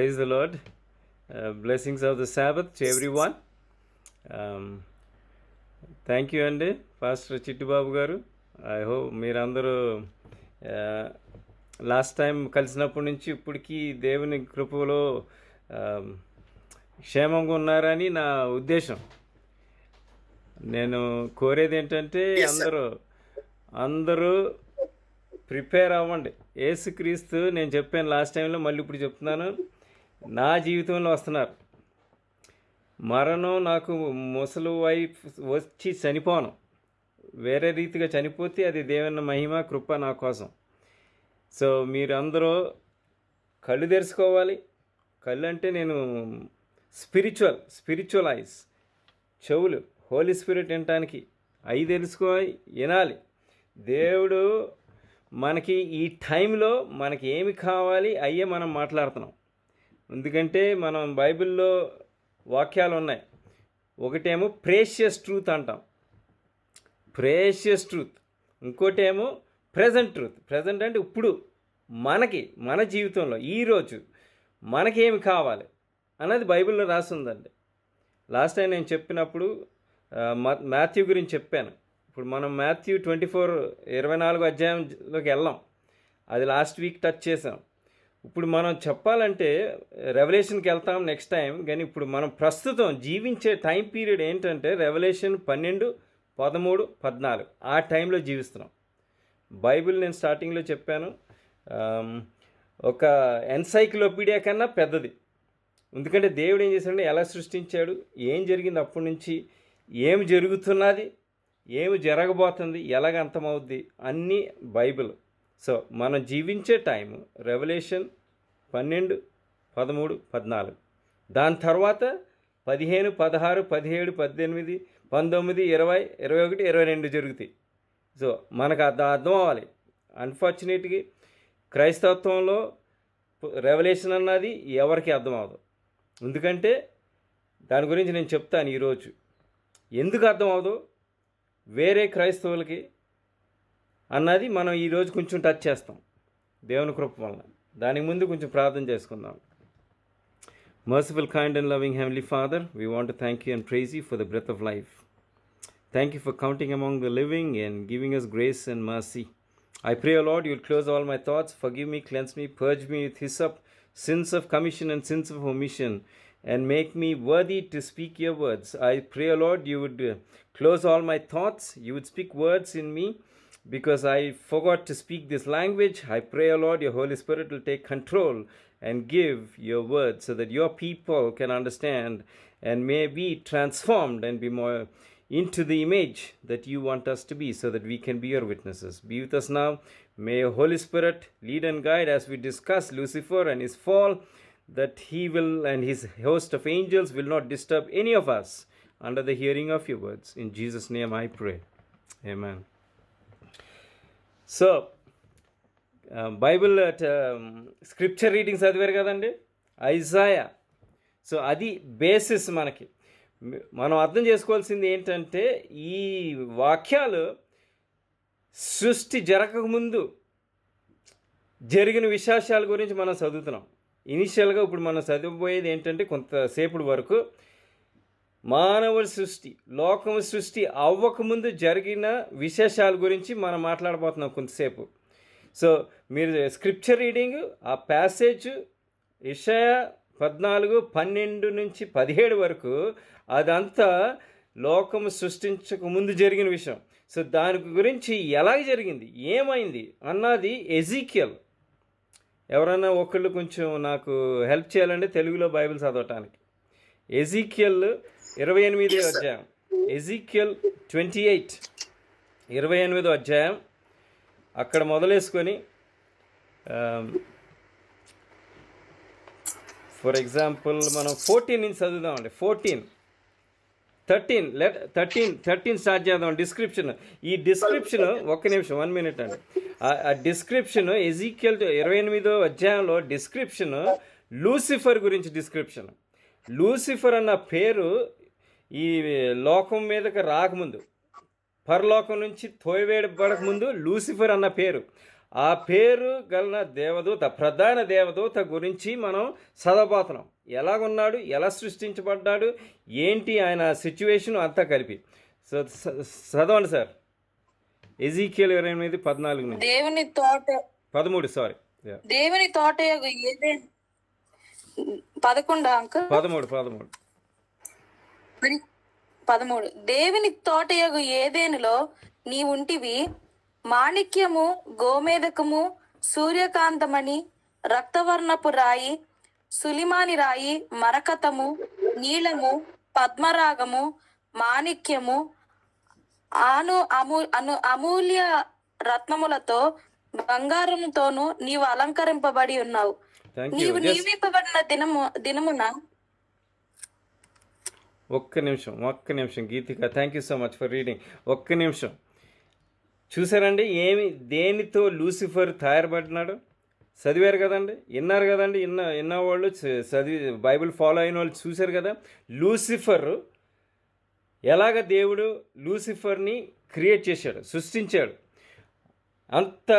Praise the Lord. Blessings of the Sabbath to everyone. Thank you అండి pastor Chittubabu గారు. I hope మీరందరూ last time కలిసినప్పటి నుంచి ఇప్పటికీ దేవుని కృపలో క్షేమంగా ఉన్నారని నా ఉద్దేశం. నేను కోరేది ఏంటంటే అందరూ ప్రిపేర్ అవ్వండి. యేసుక్రీస్తు నేను చెప్పాను లాస్ట్ టైంలో, మళ్ళీ ఇప్పుడు చెప్తున్నాను, నా జీవితంలో వస్తున్నారు. మరణం నాకు ముసలు వైపు వచ్చి చనిపోను, వేరే రీతిగా చనిపోతే అది దేవుని మహిమ కృప నా కోసం. సో మీరు అందరూ కళ్ళు తెరుచుకోవాలి. కళ్ళు అంటే నేను స్పిరిచువల్ ఐస్, చెవులు హోలీ స్పిరిట్ వినటానికి, అవి తెలుసుకోవాలి, వినాలి. దేవుడు మనకి ఈ టైంలో మనకి ఏమి కావాలి అయ్యే మనం మాట్లాడుతున్నాం. ఎందుకంటే మనం బైబిల్లో వాక్యాలు ఉన్నాయి. ఒకటేమో ప్రేషియస్ ట్రూత్ అంటాం, ప్రేషియస్ ట్రూత్. ఇంకోటేమో ప్రజెంట్ ట్రూత్. ప్రజెంట్ అంటే ఇప్పుడు మన జీవితంలో ఈరోజు మనకేమి కావాలి అన్నది బైబిల్లో రాసిందండి. లాస్ట్ టైం నేను చెప్పినప్పుడు మాథ్యూ గురించి చెప్పాను. ఇప్పుడు మనం మాథ్యూ 24 అధ్యాయంలోకి వెళ్ళాం. అది లాస్ట్ వీక్ టచ్ చేసాం. ఇప్పుడు మనం చెప్పాలంటే రెవల్యూషన్కి వెళ్తాం నెక్స్ట్ టైం. కానీ ఇప్పుడు మనం ప్రస్తుతం జీవించే టైం పీరియడ్ ఏంటంటే రెవల్యూషన్ 12, 13, 14 ఆ టైంలో జీవిస్తున్నాం. బైబిల్ నేను స్టార్టింగ్లో చెప్పాను, ఒక ఎన్సైక్లోపీడియా కన్నా పెద్దది. ఎందుకంటే దేవుడు ఏం చేశాడు, ఎలా సృష్టించాడు, ఏం జరిగింది అప్పటి నుంచి, ఏమి జరుగుతున్నది, ఏమి జరగబోతుంది, ఎలాగ అంతమవుద్ది, అన్నీ బైబిల్. సో మనం జీవించే టైము రెవల్యూషన్ 12, 13, 14. దాని తర్వాత 15, 16, 17, 18, 19, 20, 21, 22 జరుగుతాయి. సో మనకు అర్థం అవ్వాలి. అన్ఫార్చునేట్గా క్రైస్తవత్వంలో రెవల్యూషన్ అన్నది ఎవరికి అర్థం అవ్వదు. ఎందుకంటే దాని గురించి నేను చెప్తాను ఈరోజు. ఎందుకు అర్థం అవ్వదు వేరే క్రైస్తవులకి అన్నది మనం ఈరోజు కొంచెం టచ్ చేస్తాం దేవుని కృప వలన. దానికి ముందు కొంచెం ప్రార్థన చేసుకుందాం. Merciful, kind and loving Heavenly Father, we want to thank you and praise you for the breath of life. Thank you for counting among the living and giving us grace and mercy. I pray, O Lord, you will close all my thoughts, forgive me, cleanse me, purge me with hyssop, sins of commission and sins of omission, and make me worthy to speak your words. I pray, O Lord, you would close all my thoughts, you would speak words in me, because I forgot to speak this language. I pray, O Lord, your Holy Spirit will take control and give your words so that your people can understand and may be transformed and be more into the image that you want us to be, so that we can be your witnesses. Be with us now. May your Holy Spirit lead and guide as we discuss Lucifer and his fall, that he will and his host of angels will not disturb any of us under the hearing of your words. In Jesus' name I pray. Amen. So, Bible scripture readings చదివారు కదండి, Isaiah. So అది basis మనకి. మనం అర్థం చేసుకోవాల్సింది ఏంటంటే ఈ వాక్యాలు సృష్టి జరగకముందు జరిగిన విశేషాల గురించి మనం చదువుతున్నాం. ఇనిషియల్గా ఇప్పుడు మనం చదివబోయేది ఏంటంటే కొంతసేపటి వరకు మానవుల సృష్టి, లోకం సృష్టి అవ్వకముందు జరిగిన విశేషాల గురించి మనం మాట్లాడబోతున్నాం కొంతసేపు. సో మీరు స్క్రిప్చర్ రీడింగ్ ఆ ప్యాసేజ్ యెషయా 14, 12 నుంచి 17 వరకు అదంతా లోకము సృష్టించక ముందు జరిగిన విషయం. సో దాని గురించి ఎలాగ జరిగింది, ఏమైంది అన్నది ఎజీకియల్. ఎవరన్నా ఒకళ్ళు కొంచెం నాకు హెల్ప్ చేయాలంటే తెలుగులో బైబిల్ చదవటానికి. ఎజీకియల్ 28వ అధ్యాయం, ఎజీకియల్ 28, 28వ అధ్యాయం అక్కడ మొదలేసుకొని ఫర్ ఎగ్జాంపుల్ మనం 14 నుంచి చదువుదామండి. 13 స్టార్ట్ చేద్దాం. డిస్క్రిప్షన్, ఈ డిస్క్రిప్షన్ ఒక్క నిమిషం 1 minute అండి. ఆ డిస్క్రిప్షన్ ఎజీకియల్ 28వ అధ్యాయంలో డిస్క్రిప్షన్ లూసిఫర్ గురించి డిస్క్రిప్షన్. లూసిఫర్ అన్న పేరు ఈ లోకం మీదకి రాకముందు, పరలోకం నుంచి తోయవేయబడక ముందు లూసిఫర్ అన్న పేరు. ఆ పేరు గల దేవదూత, ప్రధాన దేవదూత గురించి మనం చదవబోతున్నాం. ఎలాగున్నాడు, ఎలా సృష్టించబడ్డాడు, ఏంటి ఆయన సిచ్యువేషన్ అంతా కలిపి. సో చదవండి సార్. ఎజీకియల్ 28:14 నుంచి దేవుని తోట 13. సారీ, దేవుని తోట 11 అంక 13. దేవుని తోటయగు ఏదేనులో నీ ఉంటివి, మాణిక్యము, గోమేదకము, సూర్యకాంతమణి, రక్తవర్ణపు రాయి, సులిమాని రాయి, మరకతము, నీలము, పద్మరాగము, మాణిక్యము, అమూల్య రత్నములతో, బంగారముతోను నీవు అలంకరింపబడి ఉన్నావు. నీవు నియమింపబడిన దినమున ఒక్క నిమిషం Geethika, thank you so much for reading. ఒక్క నిమిషం. చూసారండి దేనితో లూసిఫర్ తయారుపడినాడు? చదివారు కదండి, విన్నారు కదండి, విన్న వాళ్ళు చదివి బైబిల్ ఫాలో అయిన వాళ్ళు చూశారు కదా. లూసిఫర్ ఎలాగ దేవుడు లూసిఫర్ని క్రియేట్ చేశాడు, సృష్టించాడు. అంత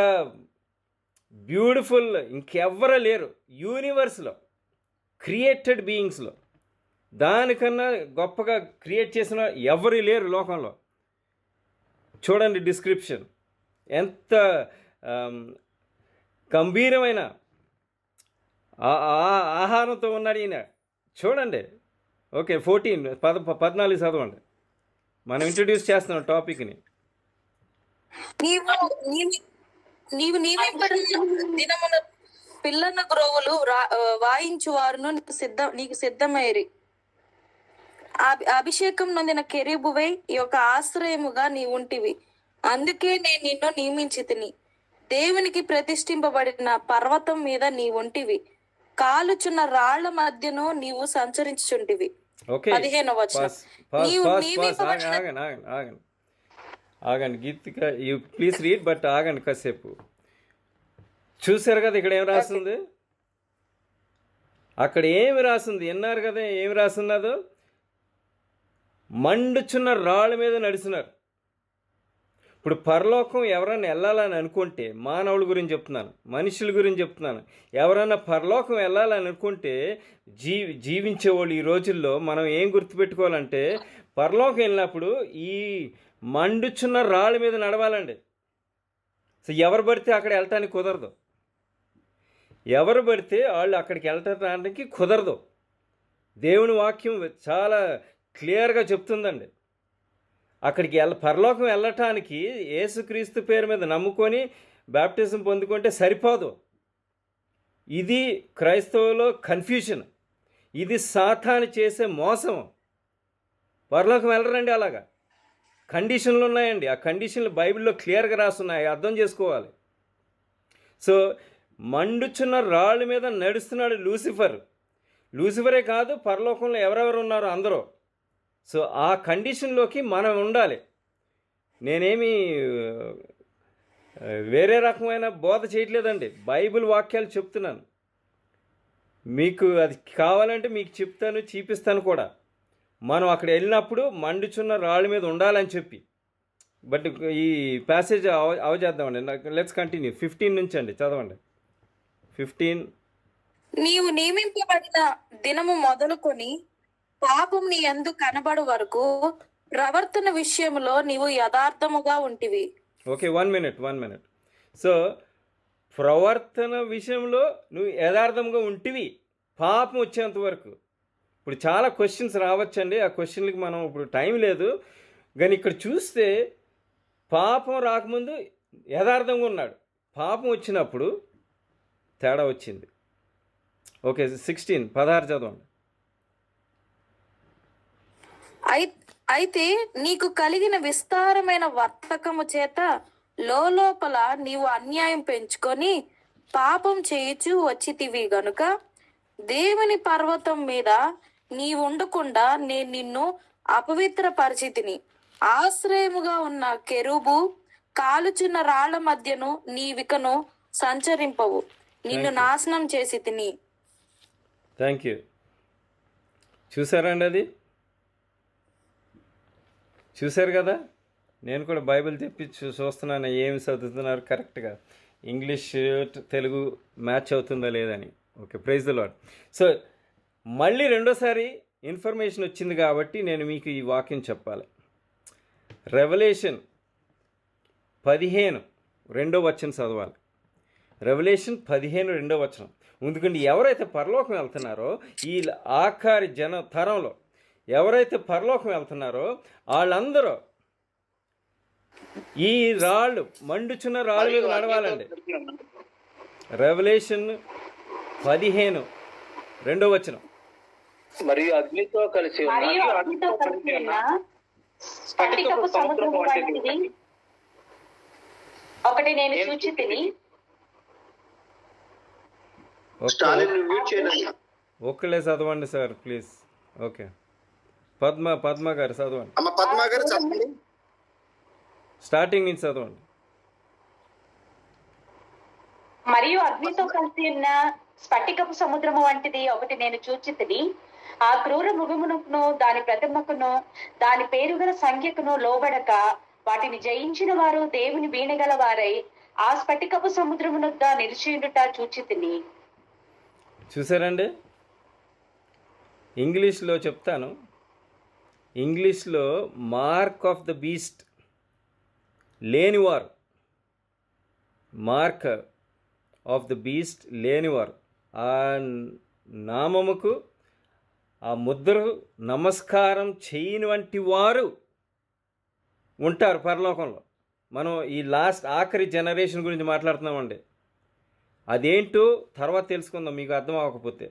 బ్యూటిఫుల్ ఇంకెవ్వరూ లేరు యూనివర్స్లో, క్రియేటెడ్ బీయింగ్స్లో. దానికన్నా గొప్పగా క్రియేట్ చేసిన ఎవరు లేరు లోకంలో. చూడండి డిస్క్రిప్షన్, ఎంత గంభీరమైన ఆహారంతో ఉన్నాడు ఈయన. చూడండి. ఓకే, 14 చదవండి. మనం ఇంట్రడ్యూస్ చేస్తున్నాం టాపిక్ని. నీవు దినమున పిల్లన గ్రోవులు వాయించు వారును నీకు సిద్ధమైరి. అభిషేకం నొందిన కెరూబువై ఈ యొక్క ఆశ్రయముగా నీ ఉంటివి. అందుకే నేను నిన్ను నియమించితిని. దేవునికి ప్రతిష్ఠింపబడిన పర్వతం మీద నీ ఉంటివి. కాలుచున్న రాళ్ల మధ్యను నీవు సంచరించుచుంటివి. 15వ వచనం. ఆగండి గీతిక, యూ ప్లీజ్ రీడ్, బట్ ఆగండి కాసేపు. చూసారు కదా ఇక్కడ ఏం రాస్తుంది, అక్కడ ఏమి రాసింది విన్నారు కదా, ఏమి రాస్తున్నదో. మండుచున్న రాళ్ళ మీద నడిచినారు. ఇప్పుడు పరలోకం ఎవరైనా వెళ్ళాలని అనుకుంటే, మానవుల గురించి చెప్తున్నాను, మనుషుల గురించి చెప్తున్నాను, ఎవరైనా పరలోకం వెళ్ళాలని అనుకుంటే జీవించేవాళ్ళు ఈ రోజుల్లో మనం ఏం గుర్తుపెట్టుకోవాలంటే, పరలోకం వెళ్ళినప్పుడు ఈ మండుచున్న రాళ్ళ మీద నడవాలండి. సో ఎవరు పడితే అక్కడ వెళ్ళటానికి కుదరదు, ఎవరు పడితే వాళ్ళు అక్కడికి వెళ్ళటానికి కుదరదు. దేవుని వాక్యం చాలా క్లియర్గా చెప్తుందండి. అక్కడికి పరలోకం వెళ్ళటానికి యేసుక్రీస్తు పేరు మీద నమ్ముకొని బాప్టిజం పొందుకుంటే సరిపోదు. ఇది క్రైస్తవులో కన్ఫ్యూషన్, ఇది సాతాను చేసే మోసం. పరలోకం వెళ్ళరండి, అలాగా కండిషన్లు ఉన్నాయండి. ఆ కండిషన్లు బైబిల్లో క్లియర్గా రాస్తున్నాయి, అర్థం చేసుకోవాలి. సో మండుచున్న రాళ్ళ మీద నడుస్తున్నాడు లూసిఫరే కాదు, పరలోకంలో ఎవరెవరు ఉన్నారో అందరూ. సో ఆ కండిషన్లోకి మనం ఉండాలి. నేనేమి వేరే రకమైన బోధ చేయట్లేదండి, బైబిల్ వాక్యాలు చెప్తున్నాను. మీకు అది కావాలంటే మీకు చెప్తాను, చూపిస్తాను కూడా. మనం అక్కడ వెళ్ళినప్పుడు మండుచున్న రాళ్ళ మీద ఉండాలని చెప్పి. బట్ ఈ ప్యాసేజ్ అవజేద్దామండి. Let's continue. 15 నుంచి అండి, చదవండి. 15. నీవు నియమింపబడిన దినము మొదలుకొని పాపం నీ యందు కనబడు వరకు ప్రవర్తన విషయంలో నీవు యథార్థముగా ఉంటివి. Okay, 1 minute. సో ప్రవర్తన విషయంలో నువ్వు యథార్థంగా ఉంటివి పాపం వచ్చేంత వరకు. ఇప్పుడు చాలా క్వశ్చన్స్ రావచ్చండి, ఆ క్వశ్చన్లకి మనం ఇప్పుడు టైం లేదు. కానీ ఇక్కడ చూస్తే పాపం రాకముందు యథార్థంగా ఉన్నాడు, పాపం వచ్చినప్పుడు తేడా వచ్చింది. ఓకే, 16 చదవండి. అయితే నీకు కలిగిన విస్తారమైన వర్తకము చేత లోపల నీవు అన్యాయం పెంచుకొని పాపం చేయుచు వచ్చితివి గనుక దేవుని పర్వతం మీద నీవుండకుండా నేను నిన్ను అపవిత్ర పరిచితిని. ఆశ్రయముగా ఉన్న కెరూబు కాలుచున్న రాళ్ల మధ్యను నీవికను సంచరింపవు. నిన్ను నాశనం చేసి తిని. Thank you. చూసారండి, అది చూశారు కదా. నేను కూడా బైబిల్ తెప్పి చూస్తున్నాను, ఏమి చదువుతున్నారు కరెక్ట్గా. ఇంగ్లీష్ తెలుగు మ్యాచ్ అవుతుందా లేదని. Okay, praise the Lord. So మళ్ళీ రెండోసారి ఇన్ఫర్మేషన్ వచ్చింది కాబట్టి నేను మీకు ఈ వాక్యం చెప్పాలి. రెవల్యూషన్ 15 రెండో వచనం చదవాలి. రెవల్యూషన్ 15 రెండో వచనం. ఎందుకంటే ఎవరైతే పరలోకం వెళ్తున్నారో, ఈ ఆఖరి తరంలో ఎవరైతే పరలోకం వెళ్తున్నారో వాళ్ళందరూ ఈ రాళ్ళు, మండుచున్న రాళ్ళ మీద నడవాలండి. రెవల్యూషన్ 15 రెండో వచనం. మరియు అగ్నితో కలిసి ఉన్న స్ఫటికపు సముద్రము వంటిది ఒకటి నేను చూచితిని. ఒక్కలే చదవండి సార్ ప్లీజ్. ఓకే, పద్మ గారు చదవండి. పద్మ గారు చదవండి, స్టార్టింగ్ నుంచి చదవండి. మరియు అగ్నితో కలిసి ఉన్న స్ఫటికపు సముద్రము వంటిది ఒకటి నేను చూచితిని. ఆ క్రూర మృగమునకును దాని ప్రతిమకును దాని పేరు గల సంఖ్యకును లోబడక వాటిని జయించిన వారు దేవుని వీణగల వారై ఆ స్ఫటికపు సముద్రమునొద్ద నిలిచియుండుట చూచితిని. చూసారండి, ఇంగ్లీష్లో చెప్తాను. ఇంగ్లీష్లో మార్క్ ఆఫ్ ద బీస్ట్ లేనివారు, మార్క్ ఆఫ్ ద బీస్ట్ లేనివారు, ఆ నామముకు ఆ ముద్రకు నమస్కారం చేయని వంటి వారు ఉంటారు పరలోకంలో. మనం ఈ ఆఖరి జనరేషన్ గురించి మాట్లాడుతున్నామండి. అదేంటో తర్వాత తెలుసుకుందాం, మీకు అర్థం అవ్వకపోతే.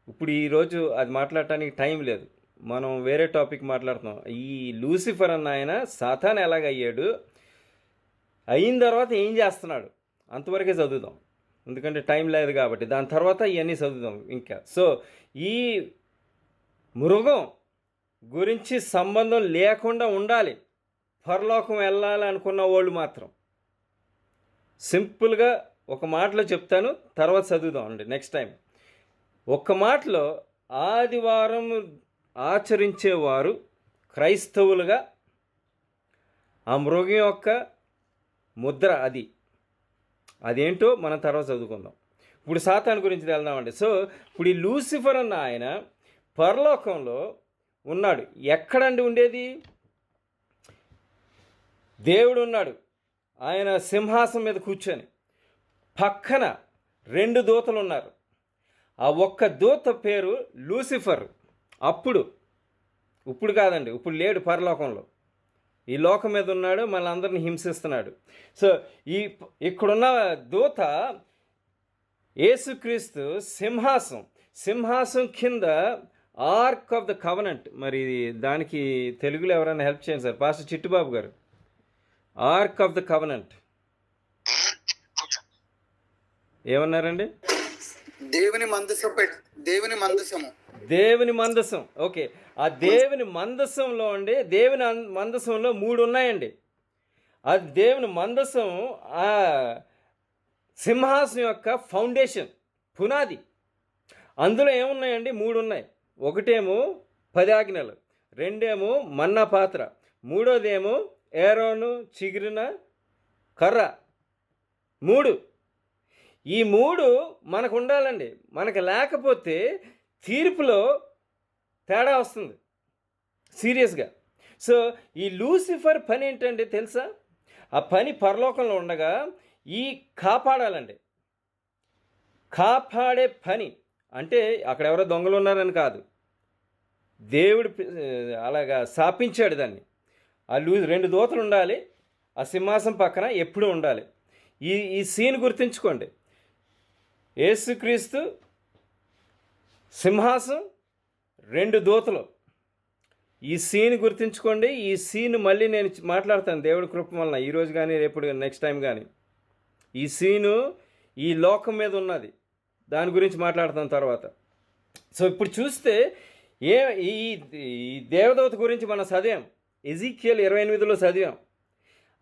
ఇప్పుడు ఈరోజు అది మాట్లాడటానికి టైం లేదు, మనం వేరే టాపిక్ మాట్లాడుతున్నాం. ఈ లూసిఫర్ అన్న ఆయన సాతాను ఎలాగయ్యాడు, అయిన తర్వాత ఏం చేస్తున్నాడు అంతవరకే చదువుదాం, ఎందుకంటే టైం లేదు కాబట్టి. దాని తర్వాత ఇవన్నీ చదువుదాం ఇంకా. సో ఈ మృగం గురించి సంబంధం లేకుండా ఉండాలి పరలోకం వెళ్ళాలి అనుకున్న వాళ్ళు మాత్రం. సింపుల్గా ఒక మాటలో చెప్తాను, తర్వాత చదువుదాం అండి నెక్స్ట్ టైం. ఒక్క మాటలో, ఆదివారం ఆచరించేవారు క్రైస్తవులుగా ఆ మృగం యొక్క ముద్ర అదేంటో మనం తర్వాత చదువుకుందాం. ఇప్పుడు సాతాను గురించి వెళ్దామండి. సో ఇప్పుడు ఈ లూసిఫర్ అన్న ఆయన పరలోకంలో ఉన్నాడు. ఎక్కడండి ఉండేది? దేవుడు ఉన్నాడు, ఆయన సింహాసనం మీద కూర్చొని, పక్కన 2 దూతలు ఉన్నారు. ఆ ఒక్క దూత పేరు లూసిఫర్. ఇప్పుడు కాదండి, ఇప్పుడు లేడు పరలోకంలో, ఈ లోకం మీద ఉన్నాడు, మళ్ళీ అందరిని హింసిస్తున్నాడు. సో ఇక్కడున్న దూత యేసుక్రీస్తు సింహాసం కింద ఆర్క్ ఆఫ్ ద కవనెంట్. మరి దానికి తెలుగులో ఎవరైనా హెల్ప్ చేయండి సార్, పాస్టర్ చిట్టుబాబు గారు. ఆర్క్ ఆఫ్ ద కవనెంట్ ఏమన్నారండి? దేవుని మందసం. ఓకే, ఆ దేవుని మందసంలో అండి, దేవుని మందసంలో 3 ఉన్నాయండి. అది దేవుని మందసం ఆ సింహాసనం యొక్క ఫౌండేషన్, పునాది. అందులో ఏమున్నాయండి? 3 ఉన్నాయి. ఒకటేమో 10 ఆజ్ఞలు, రెండేమో మన్నా పాత్ర, మూడోదేమో ఏరోను చిగిరిన కర్ర. 3 ఈ 3 మనకు ఉండాలండి. మనకు లేకపోతే తీర్పులో తేడా వస్తుంది సీరియస్గా. సో ఈ లూసిఫర్ పని ఏంటంటే తెలుసా? ఆ పని పరలోకంలో ఉండగా ఈ కాపాడాలండి. కాపాడే పని అంటే అక్కడ ఎవరో దొంగలు ఉన్నారని కాదు, దేవుడు అలాగా శాపించాడు దాన్ని. ఆ 2 దూతలు ఉండాలి, ఆ సింహాసనం పక్కన ఎప్పుడూ ఉండాలి. ఈ సీన్ గుర్తుంచుకోండి. యేసుక్రీస్తు సింహాసనం, 2 దూతలు. ఈ సీన్ గుర్తుంచుకోండి. ఈ సీన్ మళ్ళీ నేను మాట్లాడతాను దేవుడి కృప వలన, ఈరోజు కానీ రేపు నెక్స్ట్ టైం కానీ. ఈ సీను ఈ లోకం మీద ఉన్నది, దాని గురించి మాట్లాడతాను తర్వాత. సో ఇప్పుడు చూస్తే ఈ దేవదూత గురించి మనం చదివాం, ఎజికియల్ 28లో చదివాం.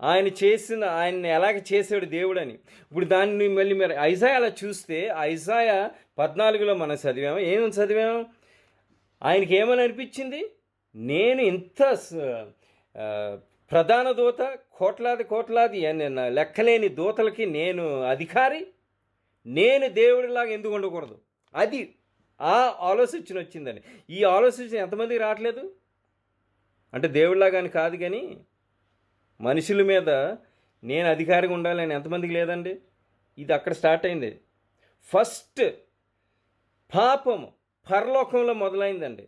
ఆయన్ని ఎలాగ చేసాడు దేవుడని. ఇప్పుడు దాన్ని మళ్ళీ మీరు ఐజాయాలో చూస్తే, ఐజాయా 14లో మనం చదివాము. ఏమని చదివాము? ఆయనకి ఏమని అనిపించింది? నేను ఇంత ప్రధాన దూత, కోట్లాది లెక్కలేని దూతలకి నేను అధికారి, నేను దేవుడిలాగా ఎందుకు ఉండకూడదు? అది ఆ ఆలోచన వచ్చిందండి. ఈ ఆలోచన ఎంతమందికి రావట్లేదు? అంటే దేవుడిలాగాని కాదు, కానీ మనుషుల మీద నేను అధికారిగా ఉండాలని ఎంతమందికి లేదండి? ఇది అక్కడ స్టార్ట్ అయింది. ఫస్ట్ పాపం పరలోకంలో మొదలైందండి.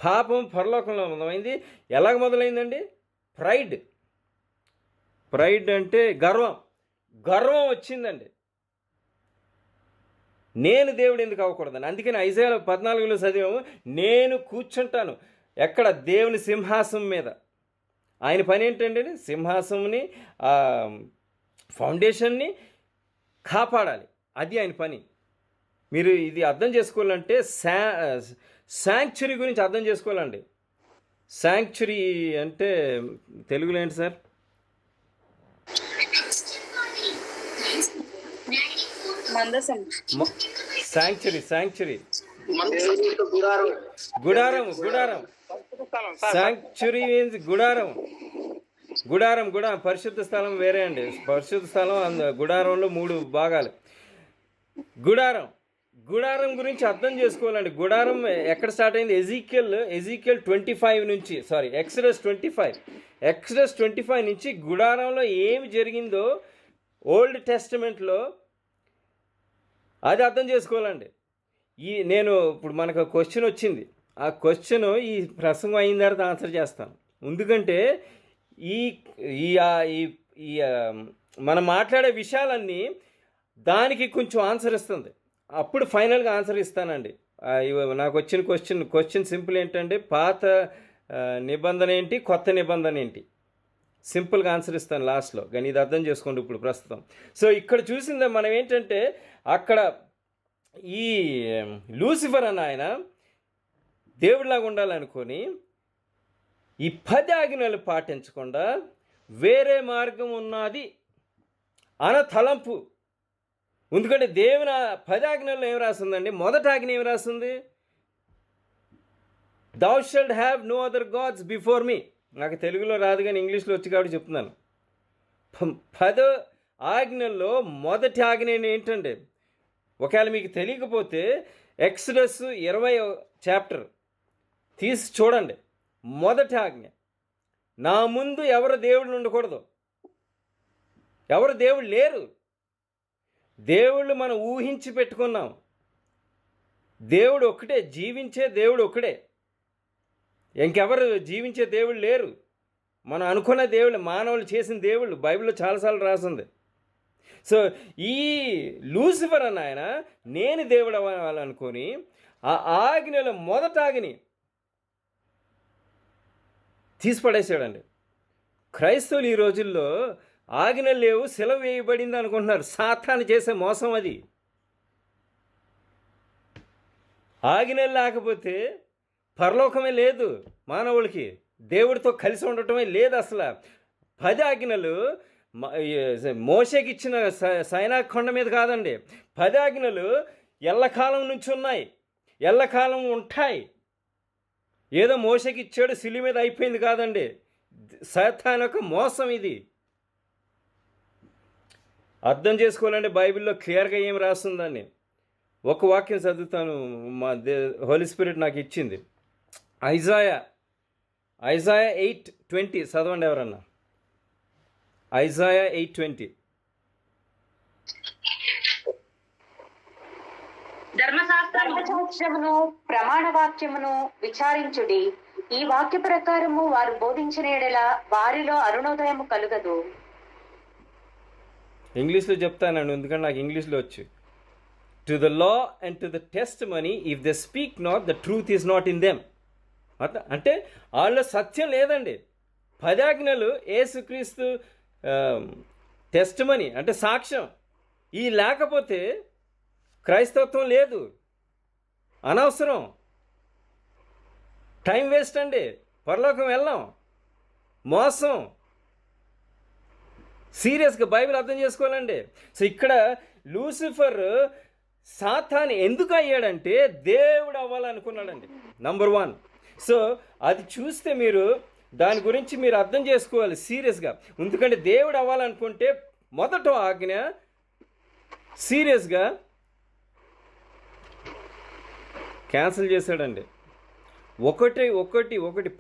పాపం పరలోకంలో మొదలైంది. ఎలాగ మొదలైందండి? ప్రైడ్ అంటే గర్వం వచ్చిందండి. నేను దేవుడు ఎందుకు అవ్వకూడదని. అందుకని ఐజాయా 14లో చదివాము, నేను కూర్చుంటాను ఎక్కడ? దేవుని సింహాసనం మీద. ఆయన పని ఏంటంటే సింహాసంని, ఫౌండేషన్ని కాపాడాలి. అది ఆయన పని. మీరు ఇది అర్థం చేసుకోవాలంటే శాంక్చురీ గురించి అర్థం చేసుకోవాలండి. శాంక్చురీ అంటే తెలుగులో ఏంటి సార్? శాంక్చురీ గుడారం. శాంక్చురీ మీన్స్ గుడారం. పరిశుద్ధ స్థలం వేరే అండి. పరిశుద్ధ స్థలం గుడారంలో 3 భాగాలు. గుడారం గురించి అర్థం చేసుకోవాలండి. గుడారం ఎక్కడ స్టార్ట్ అయింది? ఎజీకియల్ 25 నుంచి, ఎక్సడస్ 25 నుంచి గుడారంలో ఏమి జరిగిందో ఓల్డ్ టెస్టమెంట్లో అది అర్థం చేసుకోవాలండి. నేను ఇప్పుడు మనకు క్వశ్చన్ వచ్చింది. ఆ క్వశ్చన్ ఈ ప్రసంగం అయిన తర్వాత ఆన్సర్ చేస్తాను. ఎందుకంటే మనం మాట్లాడే విషయాలన్నీ దానికి కొంచెం ఆన్సర్ ఇస్తుంది. అప్పుడు ఫైనల్గా ఆన్సర్ ఇస్తానండి. నాకు వచ్చిన క్వశ్చన్ సింపుల్ ఏంటంటే, పాత నిబంధన ఏంటి, కొత్త నిబంధన ఏంటి? సింపుల్గా ఆన్సర్ ఇస్తాను లాస్ట్లో, కానీ ఇది అర్థం చేసుకోండి ఇప్పుడు ప్రస్తుతం. సో ఇక్కడ చూసిందే మనం ఏంటంటే, అక్కడ ఈ లూసిఫర్ అన్న ఆయన దేవుడిలాగా ఉండాలనుకొని ఈ 10 ఆజ్ఞలు పాటించకుండా వేరే మార్గం ఉన్నది అన తలంపు. ఎందుకంటే దేవుని 10 ఆజ్ఞల్లో ఏం రాస్తుందండి? మొదటి ఆజ్ఞ ఏం రాస్తుంది? thou shalt have no other gods before me. నాకు తెలుగులో రాదు, కానీ ఇంగ్లీష్లో వచ్చి కాబట్టి చెప్తున్నాను. 10 ఆజ్ఞల్లో మొదటి ఆజ్ఞ ఏంటంటే, ఒకవేళ మీకు తెలియకపోతే ఎక్సడస్ 20 చాప్టర్ తీసి చూడండి. మొదటి ఆజ్ఞ, నా ముందు ఎవరు దేవుళ్ళు ఉండకూడదు. ఎవరు దేవుళ్ళు లేరు. దేవుళ్ళు మనం ఊహించి పెట్టుకున్నాం. దేవుడు ఒక్కటే, జీవించే దేవుడు ఒక్కడే. ఇంకెవరు జీవించే దేవుళ్ళు లేరు. మనం అనుకున్న దేవుళ్ళు, మానవులు చేసిన దేవుళ్ళు బైబిల్లో చాలాసార్లు రాసింది. సో ఈ లూసిఫర్ అన్న ఆయన నేను దేవుడు అవ్వాలనుకొని ఆ ఆజ్ఞలో మొదట ఆజ్ఞని తీసిపడేసాడండి. క్రైస్తవులు ఈ రోజుల్లో ఆజ్ఞలు లేవు, సెలవు వేయబడింది అనుకుంటున్నారు. సాతాను చేసే మోసం అది. ఆజ్ఞలు లేకపోతే పరలోకమే లేదు. మానవుడికి దేవుడితో కలిసి ఉండటమే లేదు అసలు. 10 ఆజ్ఞలు మోషేకి ఇచ్చిన సైనా కొండ మీద కాదండి. 10 ఆజ్ఞలు ఎల్లకాలం నుంచి ఉన్నాయి, ఎల్లకాలం ఉంటాయి. ఏదో మోషేకి ఇచ్చాడు, సిలి మీద అయిపోయింది కాదండి. సాతాను యొక్క మోసం ఇది. అర్థం చేసుకోవాలంటే బైబిల్లో క్లియర్గా ఏం రాస్తుందని ఒక వాక్యం చదువుతాను. హోలీ స్పిరిట్ నాకు ఇచ్చింది. ఐజాయా 8:20 చదవండి ఎవరన్నా. ఐజాయా 8:20. ధర్మశాస్త్రమును ప్రమాణ వాక్యమును విచారించుడి. ఈ వాక్య ప్రకారము వారు బోధించిన ఎడల వారిలో అరుణోదయము కలుగదు. ఇంగ్లీష్లో చెప్తానండి, ఎందుకంటే నాకు ఇంగ్లీష్లో వచ్చు. To the law and to the testimony if they speak not, the truth is not in them. అంటే వాళ్ళలో సత్యం లేదండి. 10 ఆజ్ఞలు యేసుక్రీస్తు టెస్టిమనీ అంటే సాక్ష్యం. ఈ లేకపోతే క్రైస్తవత్వం లేదు. అనవసరం, టైం వేస్ట్ అండి. పరలోకం వెళ్ళాం. మోసం. సీరియస్గా బైబిల్ అర్థం చేసుకోవాలండి. సో ఇక్కడ లూసిఫర్ సాతాను ఎందుకు అయ్యాడంటే దేవుడు అవ్వాలనుకున్నాడండి. నంబర్ 1. సో అది చూస్తే మీరు దాని గురించి మీరు అర్థం చేసుకోవాలి సీరియస్గా. ఎందుకంటే దేవుడు అవ్వాలనుకుంటే మొదట ఆజ్ఞ సీరియస్గా క్యాన్సిల్ చేశాడండి. ఒకటి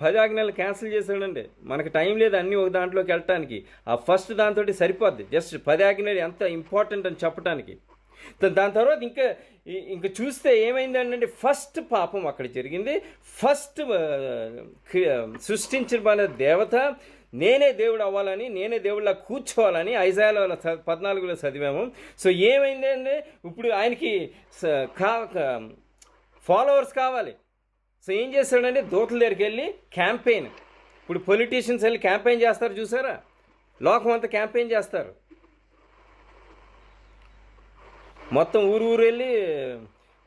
10 ఆజ్ఞలు క్యాన్సిల్ చేశాడండి. మనకు టైం లేదు అన్నీ ఒక దాంట్లోకి వెళ్ళటానికి. ఆ ఫస్ట్ దాంతో సరిపోద్ది, జస్ట్ 10 ఆజ్ఞలు ఎంత ఇంపార్టెంట్ అని చెప్పడానికి. దాని తర్వాత ఇంకా చూస్తే ఏమైందంటే ఫస్ట్ పాపం అక్కడ జరిగింది. ఫస్ట్ సృష్టించబడిన దేవత నేనే దేవుడు అవ్వాలని, నేనే దేవుడిలా కూర్చోవాలని ఐజాయాలో 14లో చదివాము. సో ఏమైందంటే ఇప్పుడు ఆయనకి ఫాలోవర్స్ కావాలి. సో ఏం చేస్తాడంటే దూతల దగ్గరికి వెళ్ళి క్యాంపెయిన్. ఇప్పుడు పొలిటీషియన్స్ వెళ్ళి క్యాంపెయిన్ చేస్తారు చూసారా, లోకం అంతా క్యాంపెయిన్ చేస్తారు. మొత్తం ఊరు వెళ్ళి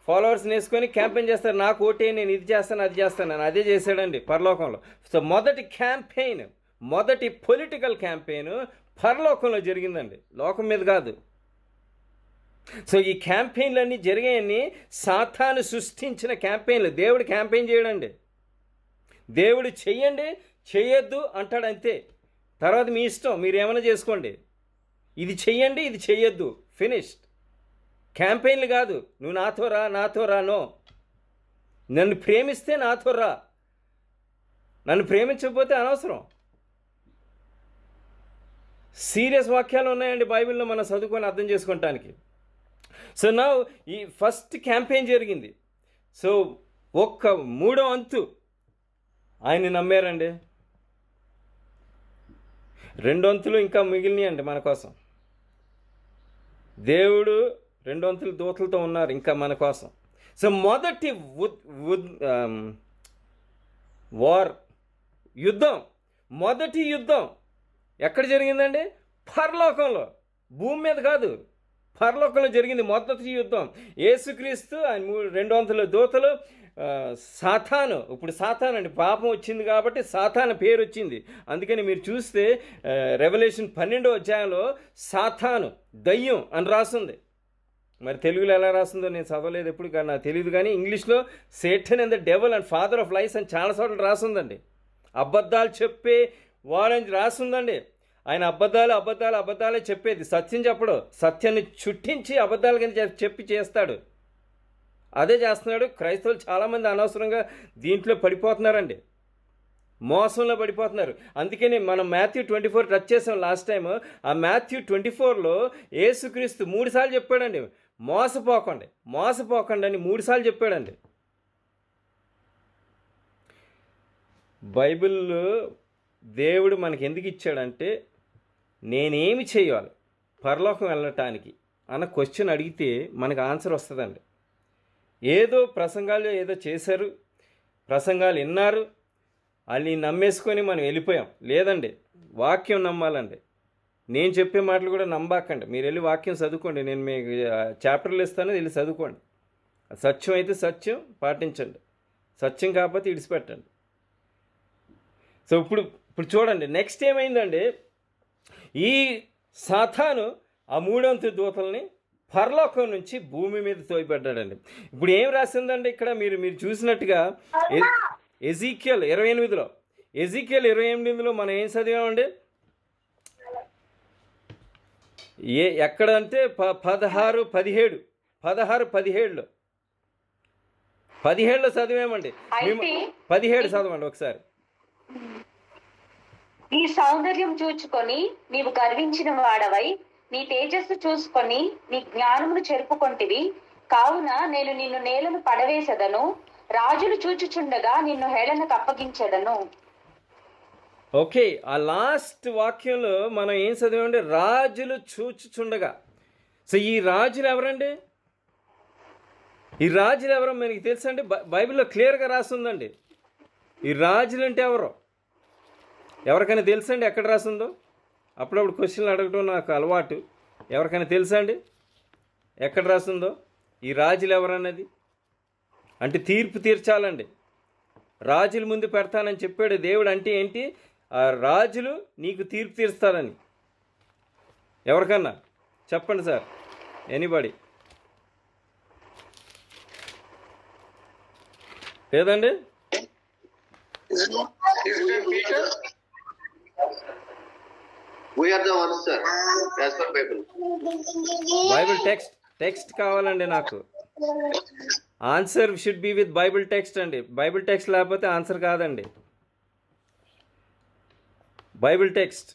ఫాలోవర్స్ని వేసుకొని క్యాంపెయిన్ చేస్తారు. నాకు ఓటే, నేను ఇది చేస్తాను అది చేస్తాను అని. అదే చేశాడండి పరలోకంలో. సో మొదటి క్యాంపెయిన్, మొదటి పొలిటికల్ క్యాంపెయిన్ పరలోకంలో జరిగిందండి, లోకం మీద కాదు. సో ఈ క్యాంపెయిన్లన్నీ జరిగాయని సాతాను సృష్టించిన క్యాంపెయిన్లు. దేవుడు క్యాంపెయిన్ చేయడండి. దేవుడు చెయ్యండి చేయొద్దు అంటాడు అంతే. తర్వాత మీ ఇష్టం, మీరు ఏమైనా చేసుకోండి. ఇది చెయ్యండి ఇది చెయ్యొద్దు, ఫినిష్డ్. క్యాంపెయిన్లు కాదు. నువ్వు నాతో రా నో. నన్ను ప్రేమిస్తే నాతో రా, నన్ను ప్రేమించకపోతే అనవసరం. సీరియస్ వాక్యాలు ఉన్నాయండి బైబిల్లో మనం చదువుకొని అర్థం చేసుకోవటానికి. సో నా ఈ ఫస్ట్ క్యాంపెయిన్ జరిగింది. సో 3వ అంతు ఆయన్ని నమ్మారండి. 2 అంతులు ఇంకా మిగిలినాయండి మన కోసం. దేవుడు 2 అంతులు దూతలతో ఉన్నారు ఇంకా మన కోసం. సో మొదటి యుద్ధం, మొదటి యుద్ధం ఎక్కడ జరిగిందండి? పరలోకంలో, భూమి మీద కాదు, పరలోకంలో జరిగింది మొదటి యుద్ధం. యేసుక్రీస్తు ఆయన 2 అంతుల దూతలు, సాతాను. ఇప్పుడు సాతాను అండి, పాపం వచ్చింది కాబట్టి సాతాను పేరు వచ్చింది. అందుకని మీరు చూస్తే రెవల్యూషన్ 12వ అధ్యాయంలో సాతాను దయ్యం అని రాస్తుంది. మరి తెలుగులో ఎలా రాస్తుందో నేను చదవలేదు ఎప్పుడు, కానీ నాకు తెలియదు. కానీ ఇంగ్లీష్లో Satan and the devil and father of lies అని చాలా చోట్ల రాస్తుందండి. అబద్ధాలు చెప్పే వాడని రాస్తుందండి. ఆయన అబద్ధాలే చెప్పేది, సత్యం చెప్పడు. సత్యాన్ని చుట్టించి అబద్ధాలు కింద చెప్పి చేస్తాడు. అదే చేస్తున్నాడు. క్రైస్తవులు చాలామంది అనవసరంగా దీంట్లో పడిపోతున్నారండి, మోసంలో పడిపోతున్నారు. అందుకని మనం మాథ్యూ 24 టచ్ చేసాం లాస్ట్ టైం. ఆ మాథ్యూ 24లో యేసుక్రీస్తు 3 సార్లు చెప్పాడండి, మోసపోకండి అని 3 సార్లు చెప్పాడండి. బైబిల్లో దేవుడు మనకి ఎందుకు ఇచ్చాడంటే నేనేమి చేయాలి పరలోకం వెళ్ళటానికి అన్న క్వశ్చన్ అడిగితే మనకు ఆన్సర్ వస్తుందండి. ఏదో ప్రసంగాలు ఏదో చేశారు, ప్రసంగాలు విన్నారు, వాళ్ళని నమ్మేసుకొని మనం వెళ్ళిపోయాం. లేదండి, వాక్యం నమ్మాలండి. నేను చెప్పే మాటలు కూడా నమ్మకండి. మీరు వెళ్ళి వాక్యం చదువుకోండి. నేను మీకు చాప్టర్లు ఇస్తాను, వెళ్ళి చదువుకోండి. సత్యం అయితే సత్యం పాటించండి, సత్యం కాకపోతే ఇడిచిపెట్టండి. సో ఇప్పుడు చూడండి నెక్స్ట్ ఏమైందండి. ఈ సాతాను ఆ 3వ అంతు దూతల్ని పరలోకం నుంచి భూమి మీద తోయబడ్డాడండి. ఇప్పుడు ఏం రాసిందండి ఇక్కడ మీరు చూసినట్టుగా ఎజీకియల్ 28లో మనం ఏం చదివామండి? ఎక్కడంటే 16-17లో చదివామండి. 17 చదవండి ఒకసారి. నీ సౌందర్యం చూచుకొని నీవు గర్వించిన వాడవై, నీ తేజస్సు చూసుకొని నీ జ్ఞానమును చెరుపుకొంటివి. కావున నేను నిన్ను నేలను పడవేసెదను, రాజులు చూచుచుండగా నిన్ను హేళనకు అప్పగించెదను. ఓకే, ఆ లాస్ట్ వాక్యంలో మనం ఏం చదివామంటే రాజులు చూచుచుండగా. సో ఈ రాజులు ఎవరండి? ఈ రాజులు ఎవరో మనకి తెలుసా అండి? బైబిల్లో క్లియర్గా రాస్తుందండి. ఈ రాజులు అంటే ఎవరో ఎవరికైనా తెలుసా అండి? ఎక్కడ రాస్తుందో? అప్పుడప్పుడు క్వశ్చన్లు అడగటం నాకు అలవాటు. ఎవరికైనా తెలుసా అండి ఎక్కడ రాస్తుందో ఈ రాజులు ఎవరన్నది? అంటే తీర్పు తీర్చాలండి, రాజుల ముందు పెడతానని చెప్పాడు దేవుడు. అంటే ఏంటి? ఆ రాజులు నీకు తీర్పు తీరుస్తారని. ఎవరికన్నా చెప్పండి సార్, ఎనీబడి? లేదండి? Is it Peter? We are the ones, sir, as per Bible. Bible text కావాలండి నాకు. Answer should be with Bible text అండి. బైబిల్ టెక్స్ట్ లేకపోతే ఆన్సర్ కాదండి. Bible text.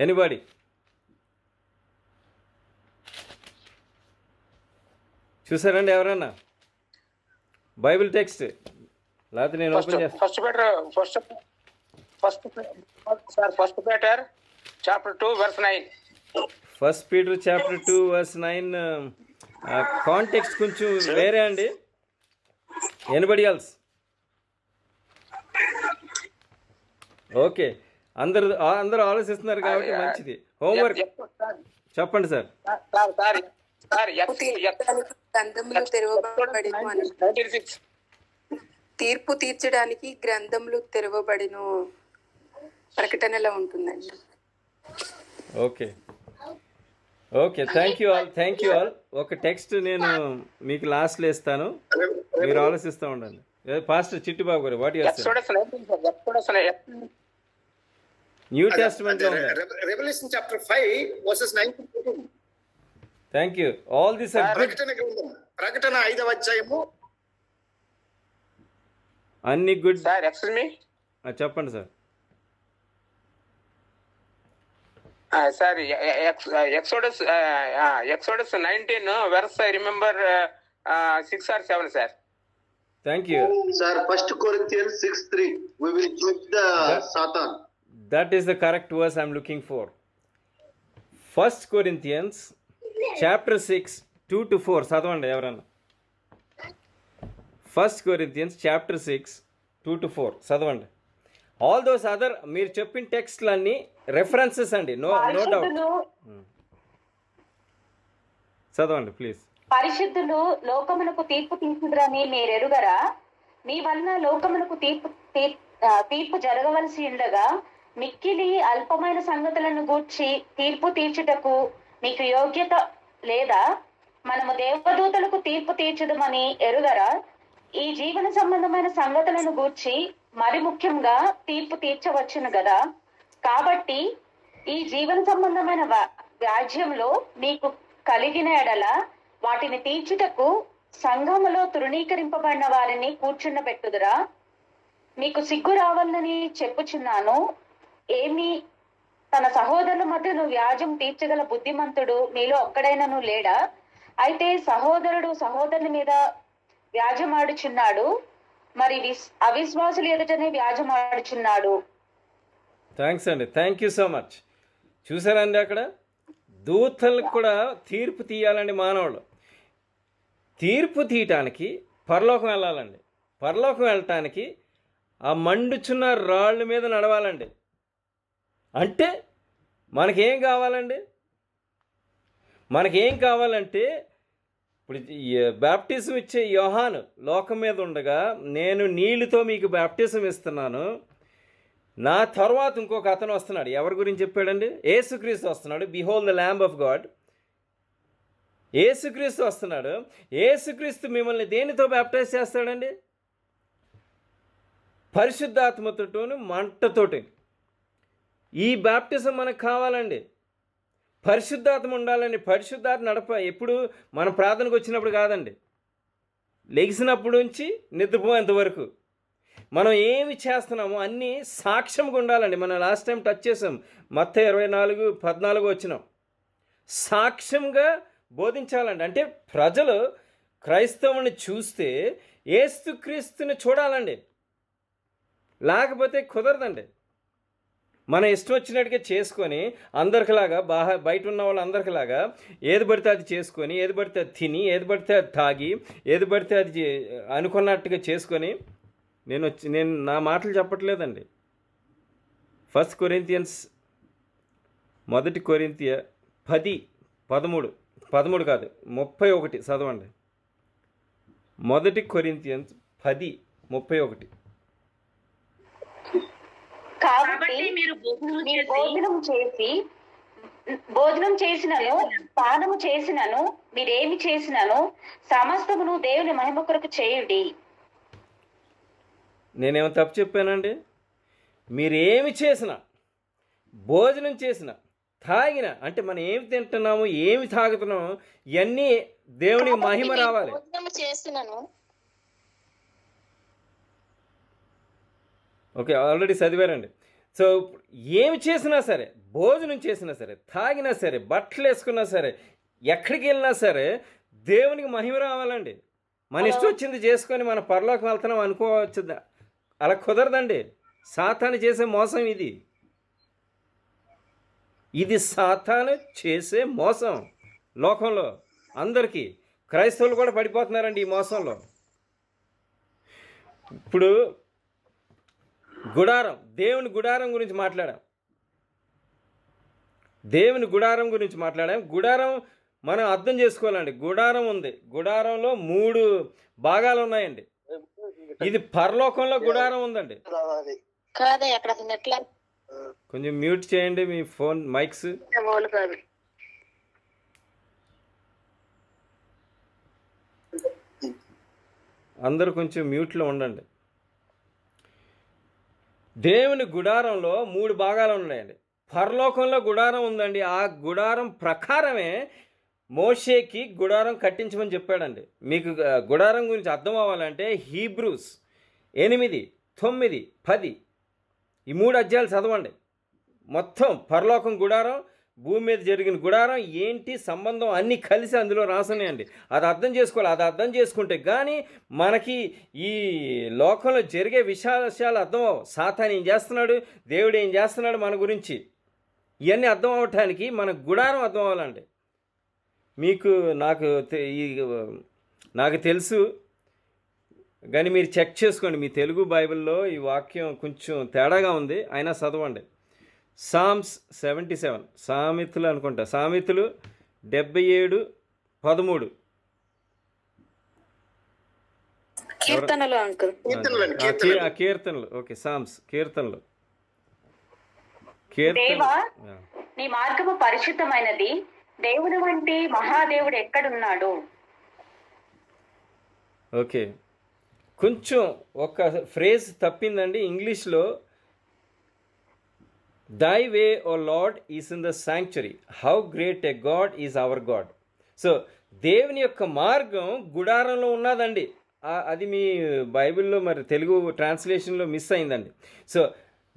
ఎనీబడి? చూసారండి ఎవరన్నా బైబిల్ టెక్స్ట్? లేకపోతే నేను ఓపెన్ చేస్తాను. First Peter chapter 2 verse 9. First Peter chapter 2 verse 9. Context కొంచెం వేరే అండి. Anybody else? ఓకే, అందరూ ఆలోచిస్తున్నారు కాబట్టి మంచిది. హోంవర్క్ చెప్పండి సార్. గ్రంథములు తెరవబడిను అని. తీర్పు తీర్చడానికి గ్రంథములు తెరవబడిను ప్రకటనలో ఉంటుందండి. Okay thank you all. ఒక టెక్స్ట్ నేను మీకు లాస్ట్లో ఇస్తాను, మీరు ఆలోచిస్తూ ఉండండి. పాస్టర్ చిట్టిబాబు గారు, వాట్ యు న్యూ టెస్ట్మెంట్ లో ఉంది. Revelation chapter 5 verses 9 to 14. Thank you. All this are good. ప్రకటన 5వ అధ్యాయము అన్ని గుడ్. Sir excuse me. చెప్పండి sir. Sir Exodus 19 verse I remember 6 or 7 sir. Thank you. Sir, 1 Corinthians 6:3. We will judge the Satan. That is the correct verse I'm looking for. 1 Corinthians chapter 6 2 to 4 చదవండి ఎవరన్నా. 1 Corinthians chapter 6 2 to 4 చదవండి. All those other మీరు చెప్పిన టెక్స్ట్లన్నీ references అండి, no doubt. చదవండి please. పరిశుద్ధులు లోకమునకు తీర్పు తీర్చుదురని మీరెరుగరా? మీ వలన లోకమునకు తీర్పు జరగవలసి ఉండగా మిక్కిలి అల్పమైన సంగతులను గూర్చి తీర్పు తీర్చుటకు మీకు యోగ్యత లేదా? మనము దేవదూతలకు తీర్పు తీర్చుదమని ఎరుగరా? ఈ జీవన సంబంధమైన సంగతులను గూర్చి మరి ముఖ్యంగా తీర్పు తీర్చవచ్చును గదా. కాబట్టి ఈ జీవన సంబంధమైన వ్యాజ్యంలో మీకు కలిగిన ఎడల వాటిని తీర్చుటకు సంఘములో తృణీకరింపబడిన వారిని కూర్చుండబెట్టుదురా? మీకు సిగ్గు రావాలని చెప్పుచున్నాను. ఏమి తన సహోదరుల మధ్యను వ్యాజ్యం తీర్చగల బుద్ధిమంతుడు మీలో ఒక్కడైనను లేడా? అయితే సహోదరుడు సహోదరుని మీద వ్యాజ్యమాడుచున్నాడు, మరి అవిశ్వాసులు ఎదుటనే వ్యాజ్యమాడుచున్నాడు. థ్యాంక్స్ అండి, థ్యాంక్ యూ సో మచ్. చూసారండి అక్కడ దూతలకు కూడా తీర్పు తీయాలండి. మానవుడు తీర్పు తీయటానికి పరలోకం వెళ్ళాలండి. పరలోకం వెళ్ళటానికి ఆ మండుచున్న రాళ్ళ మీద నడవాలండి. అంటే మనకేం కావాలండి? మనకేం కావాలంటే ఇప్పుడు బ్యాప్టిజం ఇచ్చే యోహాను లోకం మీద ఉండగా నేను నీళ్ళతో మీకు బ్యాప్టిజం ఇస్తున్నాను, నా తర్వాత ఇంకొక అతను వస్తున్నాడు. ఎవరి గురించి చెప్పాడండి? యేసుక్రీస్తు వస్తున్నాడు. Behold the lamb of God. యేసుక్రీస్తు వస్తున్నాడు. యేసుక్రీస్తు మిమ్మల్ని దేనితో బ్యాప్టైజ్ చేస్తాడండి? పరిశుద్ధాత్మతోను మంటతోటి. ఈ బ్యాప్టిజం మనకు కావాలండి. పరిశుద్ధాత్మ ఉండాలండి. పరిశుద్ధాత్మ ఎప్పుడు మనం ప్రార్థనకు వచ్చినప్పుడు కాదండి, లెగిసినప్పుడు నుంచి నిద్రపోయేంత వరకు మనం ఏమి చేస్తున్నామో అన్నీ సాక్ష్యంగా ఉండాలండి. మనం లాస్ట్ టైం టచ్ చేసాం, మత్తయి 24:14 వచ్చినాం. సాక్ష్యంగా బోధించాలండి. అంటే ప్రజలు క్రైస్తవుని చూస్తే యేసుక్రీస్తుని చూడాలండి, లేకపోతే కుదరదండి. మన ఇష్టం వచ్చినట్టుగా చేసుకొని అందరికిలాగా బయట ఉన్న వాళ్ళు అందరికిలాగా ఏది పడితే అది చేసుకొని, ఏది పడితే అది తిని, ఏది పడితే అది తాగి, ఏది పడితే అది అనుకున్నట్టుగా చేసుకొని నేను నా మాటలు చెప్పట్లేదండి. 1 Corinthians 1 Corinthians 10:13 కాదు 31 చదవండి. 1 Corinthians 10:31. కాబట్టి మీరు భోజనం చేసినను పానము చేసినను మీరేమి చేసినను సమస్తమును దేవుని మహిమ కొరకు చేయుడి. నేనేమో తప్పు చెప్పానండి? మీరేమి చేసినా, భోజనం చేసినా, తాగిన అంటే మనం ఏమి తింటున్నాము, ఏమి తాగుతున్నాము, ఇవన్నీ దేవునికి మహిమ రావాలి. భోజనం చేస్తున్నాను. Okay, already చదివారండి. సో ఏమి చేసినా సరే, భోజనం చేసినా సరే, తాగినా సరే, బట్టలు వేసుకున్నా సరే, ఎక్కడికి వెళ్ళినా సరే దేవునికి మహిమ రావాలండి. మన ఇష్టం వచ్చింది చేసుకొని మన పరలోకం వెళ్తున్నాం అనుకోవచ్చు. అలా కుదరదండి. సాతాను చేసే మోసం ఇది. ఇది సాతాను చేసే మోసం. లోకంలో అందరికీ, క్రైస్తవులు కూడా పడిపోతున్నారండి ఈ మోసంలో. ఇప్పుడు గుడారం, దేవుని గుడారం గురించి మాట్లాడాం. దేవుని గుడారం గురించి మాట్లాడాం. గుడారం మనం అర్థం చేసుకోవాలండి. గుడారం ఉంది. గుడారంలో 3 భాగాలు ఉన్నాయండి. ఇది పరలోకంలో గుడారం ఉందండి. కాదే అక్కడ ఎట్లా కొంచెం మ్యూట్ చేయండి మీ ఫోన్ మైక్స్. అందరూ కొంచెం మ్యూట్లో ఉండండి. దేవుని గుడారంలో 3 భాగాలు ఉన్నాయండి. పరలోకంలో గుడారం ఉందండి. ఆ గుడారం ప్రకారమే మోషేకి గుడారం కట్టించమని చెప్పాడండి. మీకు గుడారం గురించి అర్థం అవ్వాలంటే హీబ్రూస్ 8, 9, 10 ఈ 3 అధ్యాయాలు చదవండి. మొత్తం పరలోకం గుడారం, భూమి మీద జరిగిన గుడారం ఏంటి సంబంధం అన్నీ కలిసి అందులో రాసున్నాయండి. అది అర్థం చేసుకోవాలి. అది అర్థం చేసుకుంటే కానీ మనకి ఈ లోకంలో జరిగే విషయాలు అర్థం అవ్వవు. సాతాను ఏం చేస్తున్నాడు, దేవుడు ఏం చేస్తున్నాడు మన గురించి, ఇవన్నీ అర్థం అవ్వటానికి మన గుడారం అర్థం అవ్వాలండి. మీకు నాకు తెలుసు కానీ మీరు చెక్ చేసుకోండి. మీ తెలుగు బైబిల్లో ఈ వాక్యం కొంచెం తేడాగా ఉంది, అయినా చదవండి. సామ్స్ 77, సామెతలు అనుకుంటా, సామెతలు 77, 13. కీర్తనలు అంకుల్. కీర్తనలు. ఓకే, సామ్స్ కీర్తనలు. దేవా, నీ మార్గము పరిశుద్ధమైనది. దేవుడు వంటి మహాదేవుడు ఎక్కడున్నాడు? ఓకే, కొంచెం ఒక ఫ్రేజ్ తప్పిందండి ఇంగ్లీష్లో. Thy way, O Lord, is in the sanctuary. How great a God is our God. So దేవుని యొక్క మార్గం గుడారంలో ఉన్నదండి. అది మీ బైబిల్లో మరి తెలుగు ట్రాన్స్లేషన్లో మిస్ అయిందండి. సో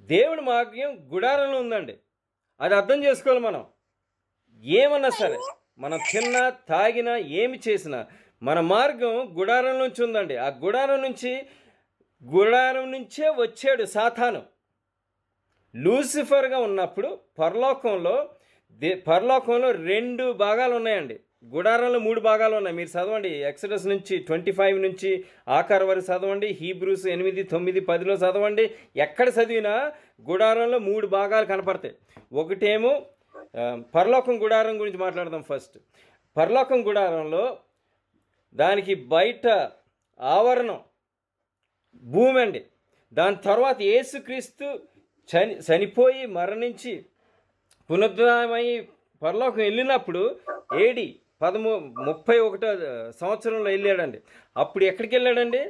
దేవుని మార్గం గుడారంలో ఉందండి. అది అర్థం చేసుకోవాలి. మనం ఏమన్నా సరే, మనం తిన్నా తాగినా ఏమి చేసినా మన మార్గం గుడారం నుంచి ఉందండి. ఆ గుడారం నుంచే వచ్చాడు సాతాను. లూసిఫర్గా ఉన్నప్పుడు పరలోకంలో 2 భాగాలు ఉన్నాయండి. గుడారంలో 3 భాగాలు ఉన్నాయి. మీరు చదవండి, ఎక్సడస్ నుంచి 25 నుంచి ఆఖరి వరకు చదవండి, హీబ్రూస్ 8, 9, 10లో చదవండి. ఎక్కడ చదివినా గుడారంలో 3 భాగాలు కనపడతాయి. ఒకటేమో పరలోకం గుడారం గురించి మాట్లాడదాం. ఫస్ట్ పరలోకం గుడారంలో దానికి బయట ఆవరణం భూమి అండి. దాని తర్వాత యేసుక్రీస్తు చనిపోయి మరణించి పునరుద్ధానమై పరలోకం వెళ్ళినప్పుడు AD 31వ సంవత్సరంలో వెళ్ళాడండి. అప్పుడు ఎక్కడికి వెళ్ళాడండి?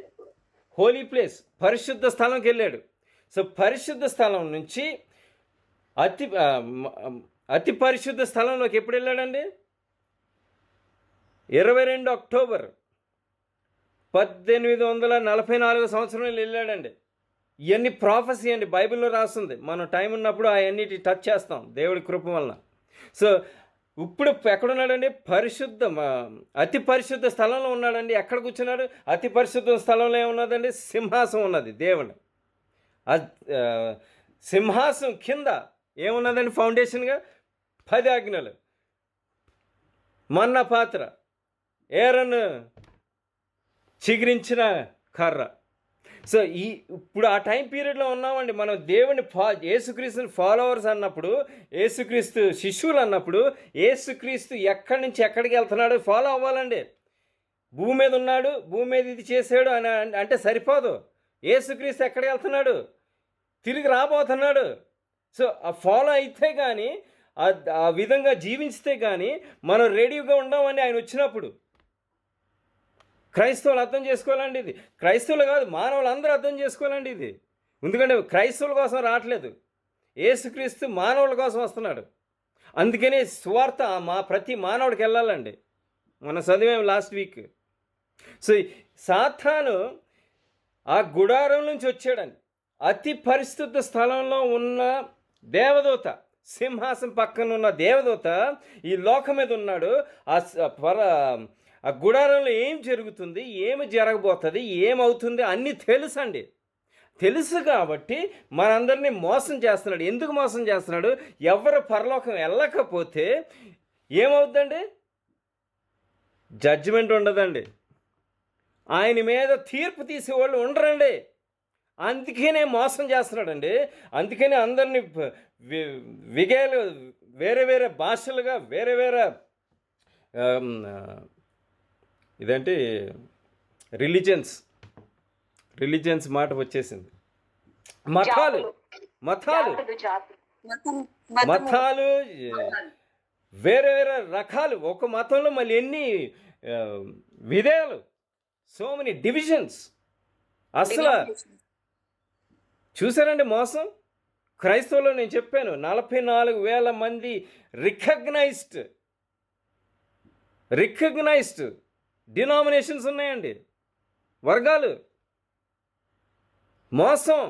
హోలీ ప్లేస్, పరిశుద్ధ స్థలంకి వెళ్ళాడు. సో పరిశుద్ధ స్థలం నుంచి అతి పరిశుద్ధ స్థలంలోకి ఎప్పుడు వెళ్ళాడండి? 22 అక్టోబర్ 1844 సంవత్సరంలో వెళ్ళాడండి. ఇవన్నీ ప్రాఫెసీ అండి, బైబిల్లో రాస్తుంది. మనం టైం ఉన్నప్పుడు అవన్నిటి టచ్ చేస్తాం దేవుడి కృప వలన. సో ఇప్పుడు ఎక్కడున్నాడండి? అతి పరిశుద్ధ స్థలంలో ఉన్నాడండి. ఎక్కడ కూర్చున్నాడు? అతి పరిశుద్ధ స్థలంలో ఏమున్నదండి? సింహాసం ఉన్నది దేవుడు. సింహాసం కింద ఏమున్నదండి? ఫౌండేషన్గా 10 ఆజ్ఞలు, మన్నా పాత్ర, ఏరను చిగురించిన కర్ర. సో ఇప్పుడు ఆ టైం పీరియడ్లో ఉన్నామండి. మనం దేవుని యేసుక్రీస్తుని ఫాలోవర్స్ అన్నప్పుడు, యేసుక్రీస్తు శిష్యులు అన్నప్పుడు, యేసుక్రీస్తు ఎక్కడి నుంచి ఎక్కడికి వెళ్తున్నాడో ఫాలో అవ్వాలండి. భూమి మీద ఉన్నాడు, భూమి మీద ఇది చేశాడు అని అంటే సరిపోదు. యేసుక్రీస్తు ఎక్కడికి వెళ్తున్నాడు? తిరిగి రాబోతున్నాడు. సో ఆ ఫాలో అయితే కానీ, ఆ విధంగా జీవించితే కానీ మనం రెడీగా ఉండమని ఆయన వచ్చినప్పుడు. క్రైస్తవులు అర్థం చేసుకోవాలండి ఇది. క్రైస్తవులు కాదు, మానవులు అందరూ అర్థం చేసుకోవాలండి ఇది. ఎందుకంటే క్రైస్తవుల కోసం రావట్లేదు, యేసుక్రీస్తు మానవుల కోసం వస్తున్నాడు. అందుకని సువార్త ప్రతి మానవుడికి వెళ్ళాలండి. మనం చదివాం లాస్ట్ వీక్. సో సాతాను ఆ గుడారం నుంచి వచ్చాడండి. అతి పరిశుద్ధ స్థలంలో ఉన్న దేవదూత, సింహాసనం పక్కన ఉన్న దేవదూత ఈ లోకం మీద ఉన్నాడు. ఆ గుడారంలో ఏం జరుగుతుంది, ఏమి జరగబోతుంది, ఏమవుతుంది అన్నీ తెలుసండి. తెలుసు కాబట్టి మనందరినీ మోసం చేస్తున్నాడు. ఎందుకు మోసం చేస్తున్నాడు? ఎవరు పరలోకం వెళ్ళకపోతే ఏమవుద్దండి? జడ్జిమెంట్ ఉండదండి, ఆయన మీద తీర్పు తీసేవాళ్ళు ఉండరండి. అందుకనే మోసం చేస్తున్నాడండి. అందుకని అందరినీ విగేలు వేరే వేరే భాషలుగా వేరే వేరే ఇదేంటి రిలీజియన్స్ మాట వచ్చేసింది. మతాలు వేరే వేరే రకాలు. ఒక మతంలో మళ్ళీ ఎన్ని విధేయాలు, సో మెనీ డివిజన్స్. అసలు చూసారండి మోసం. క్రైస్తవులో నేను చెప్పాను 44,000 మంది రికగ్నైజ్డ్ డినామినేషన్స్ ఉన్నాయండి, వర్గాలు. మోసం.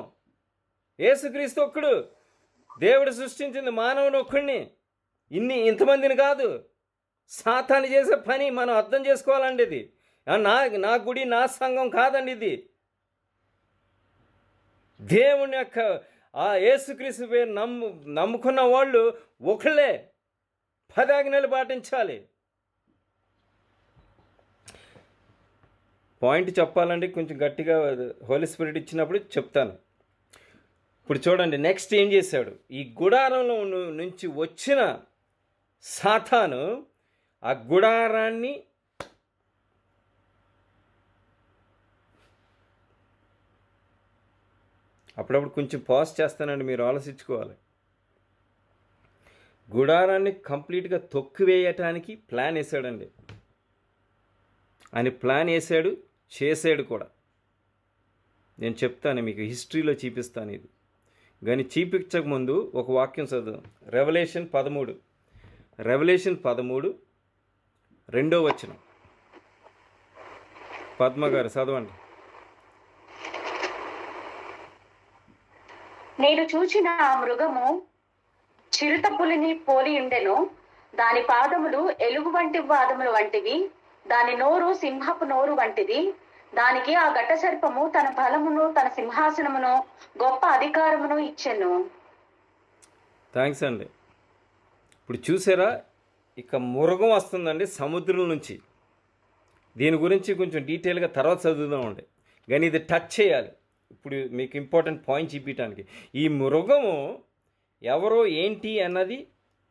యేసుక్రీస్తు ఒక్కడు, దేవుడు సృష్టించింది మానవుని ఒక్కడిని, ఇంతమందిని కాదు. సాతాను చేసే పని మనం అర్థం చేసుకోవాలండి. ఇది నా గుడి, నా సంఘం కాదండి. ఇది దేవుని యొక్క ఆ యేసుక్రీస్తు పేరు నమ్ముకున్న వాళ్ళు ఒకళ్ళే. 10 ఆజ్ఞలు పాటించాలి. పాయింట్ చెప్పాలండి, కొంచెం గట్టిగా హోలీ స్పిరిట్ ఇచ్చినప్పుడు చెప్తాను. ఇప్పుడు చూడండి, నెక్స్ట్ ఏం చేశాడు? ఈ గుడారంలో నుంచి వచ్చిన సాతాను ఆ గుడారాన్ని అప్పుడప్పుడు కొంచెం పాజ్ చేస్తానండి, మీరు ఆలోచించుకోవాలి. గుడారాన్ని కంప్లీట్గా తొక్కివేయటానికి ప్లాన్ వేసాడండి. ఆయన ప్లాన్ వేసాడు, చేసాడు కూడా. నేను చెప్తాను మీకు, హిస్టరీలో చూపిస్తాను ఇది. కానీ చూపించక ముందు ఒక వాక్యం చదువు. రెవల్యూషన్ 13 2వ వచనం. పద్మ గారు చదవండి. నేను చూచిన ఆ మృగము చిరుత పులిని పోలి ఉండెను. దాని పాదములు ఎలుగు వంటి పాదములు వంటివి, దాని నోరు సింహపు నోరు వంటిది. దానికి ఆ ఘట సర్పము తన బలమును, తన సింహాసనమును, గొప్ప అధికారమును ఇచ్చెను. థ్యాంక్స్ అండి. ఇప్పుడు చూసారా, ఇక మృగం వస్తుందండి సముద్రం నుంచి. దీని గురించి కొంచెం డీటెయిల్గా తర్వాత చదువుదామండి, కానీ ఇది టచ్ చేయాలి. ఇప్పుడు మీకు ఇంపార్టెంట్ పాయింట్ చూపించడానికి. ఈ మృగము ఎవరో ఏంటి అన్నది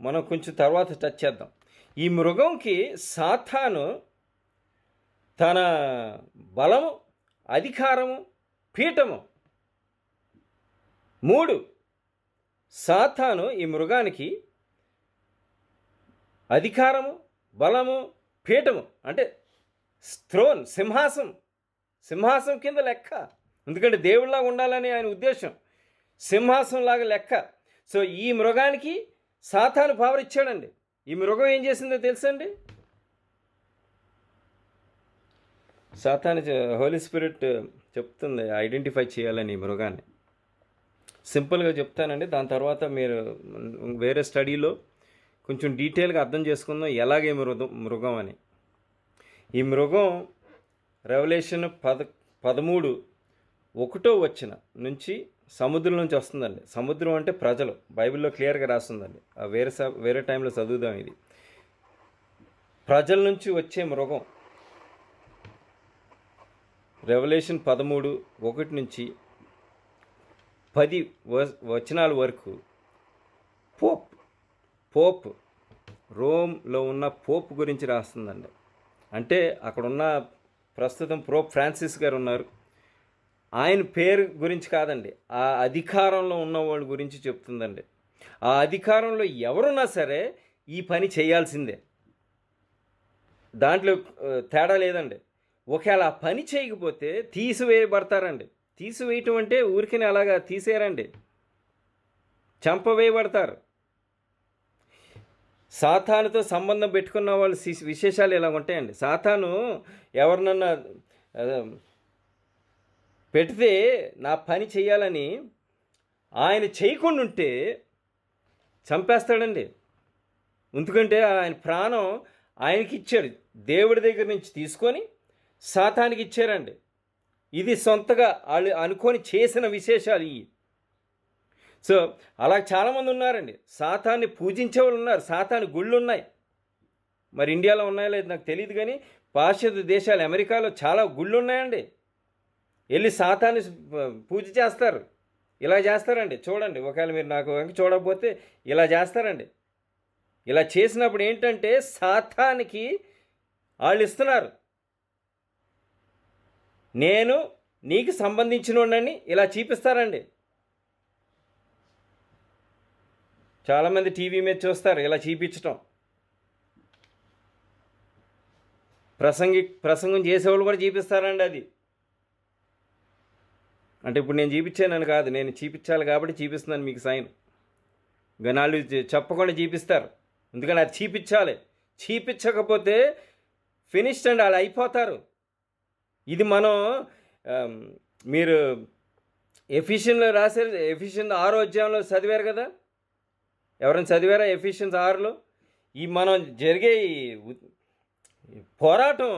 మనం కొంచెం తర్వాత టచ్ చేద్దాం. ఈ మృగంకి సాతాను తన బలము, అధికారము, పీఠము 3. సాతాను ఈ మృగానికి అధికారము, బలము, పీఠము అంటే థ్రోన్, సింహాసం కింద లెక్క. ఎందుకంటే దేవుడిలాగా ఉండాలని ఆయన ఉద్దేశం, సింహాసంలాగా లెక్క. సో ఈ మృగానికి సాతాను పవర్ ఇచ్చాడండి. ఈ మృగం ఏం చేసిందో తెలుసండి? సాతాను హోలీ స్పిరిట్ చెప్తుంది ఐడెంటిఫై చేయాలని ఈ మృగాన్ని. సింపుల్గా చెప్తానండి, దాని తర్వాత మీరు వేరే స్టడీలో కొంచెం డీటెయిల్గా అర్థం చేసుకుందాం ఎలాగే మృగం అని. ఈ మృగం రెవల్యూషన్ 13:1 వచ్చిన నుంచి సముద్రం నుంచి వస్తుందండి. సముద్రం అంటే ప్రజలు, బైబిల్లో క్లియర్గా రాస్తుందండి. వేరే టైంలో చదువుదాం. ఇది ప్రజల నుంచి వచ్చే మృగం. రెవల్యూషన్ 13:1 నుంచి 10 వచనాల వరకు పోప్ రోమ్లో ఉన్న పోప్ గురించి రాస్తుందండి. అంటే అక్కడున్న ప్రస్తుతం పోప్ ఫ్రాన్సిస్ గారు ఉన్నారు, ఆయన పేరు గురించి కాదండి, ఆ అధికారంలో ఉన్న వాళ్ళ గురించి చెప్తుందండి. ఆ అధికారంలో ఎవరున్నా సరే ఈ పని చేయాల్సిందే, దాంట్లో తేడా లేదండి. ఒకవేళ ఆ పని చేయకపోతే తీసివేయబడతారండి. తీసివేయటం అంటే ఊరికనే అలాగా తీసేయరండి, చంపవేయబడతారు. సాతానుతో సంబంధం పెట్టుకున్న వాళ్ళ విశేషాలు ఇలా ఉంటాయండి. సాతాను ఎవరినన్నా పెడితే నా పని చేయాలని ఆయన చేయకుండా ఉంటే చంపేస్తాడండి. ఎందుకంటే ఆయన ప్రాణం ఆయనకి ఇచ్చాడు, దేవుడి దగ్గర నుంచి తీసుకొని సాతానికి ఇచ్చారండి. ఇది సొంతగా వాళ్ళు అనుకొని చేసిన విశేషాలు ఇవి. సో అలా చాలామంది ఉన్నారండి, సాతాన్ని పూజించే వాళ్ళు ఉన్నారు. సాతాను గుళ్ళు ఉన్నాయి, మరి ఇండియాలో ఉన్నాయో లేదు నాకు తెలియదు, కానీ పాశ్చాత్య దేశాలు అమెరికాలో చాలా గుళ్ళు ఉన్నాయండి. వెళ్ళి సాతాన్ని పూజ చేస్తారు, ఇలా చేస్తారండి. చూడండి, ఒకవేళ మీరు నాకు చూడకపోతే ఇలా చేస్తారండి. ఇలా చేసినప్పుడు ఏంటంటే సాతానికి వాళ్ళు ఇస్తున్నారు, నేను నీకు సంబంధించినోడని ఇలా చూపిస్తారండి. చాలామంది టీవీ మీద చూస్తారు ఇలా చూపించటం. ప్రసంగం చేసేవాళ్ళు కూడా చూపిస్తారండి అది. అంటే ఇప్పుడు నేను చూపించానని కాదు, నేను చూపించాలి కాబట్టి చూపిస్తున్నాను మీకు సైన్. గనాళ్ళు చెప్పకుండా చూపిస్తారు, ఎందుకంటే అది చూపించాలి. చూపించకపోతే ఫినిష్డ్ అండి, వాళ్ళు అయిపోతారు. ఇది మనం మీరు ఎఫిషియన్లో రాశారు, ఎఫిషియన్ 6వ అధ్యాయంలో చదివారు కదా, ఎవరైనా చదివారా ఎఫిషియన్స్ 6లో? ఈ మనం జరిగే పోరాటం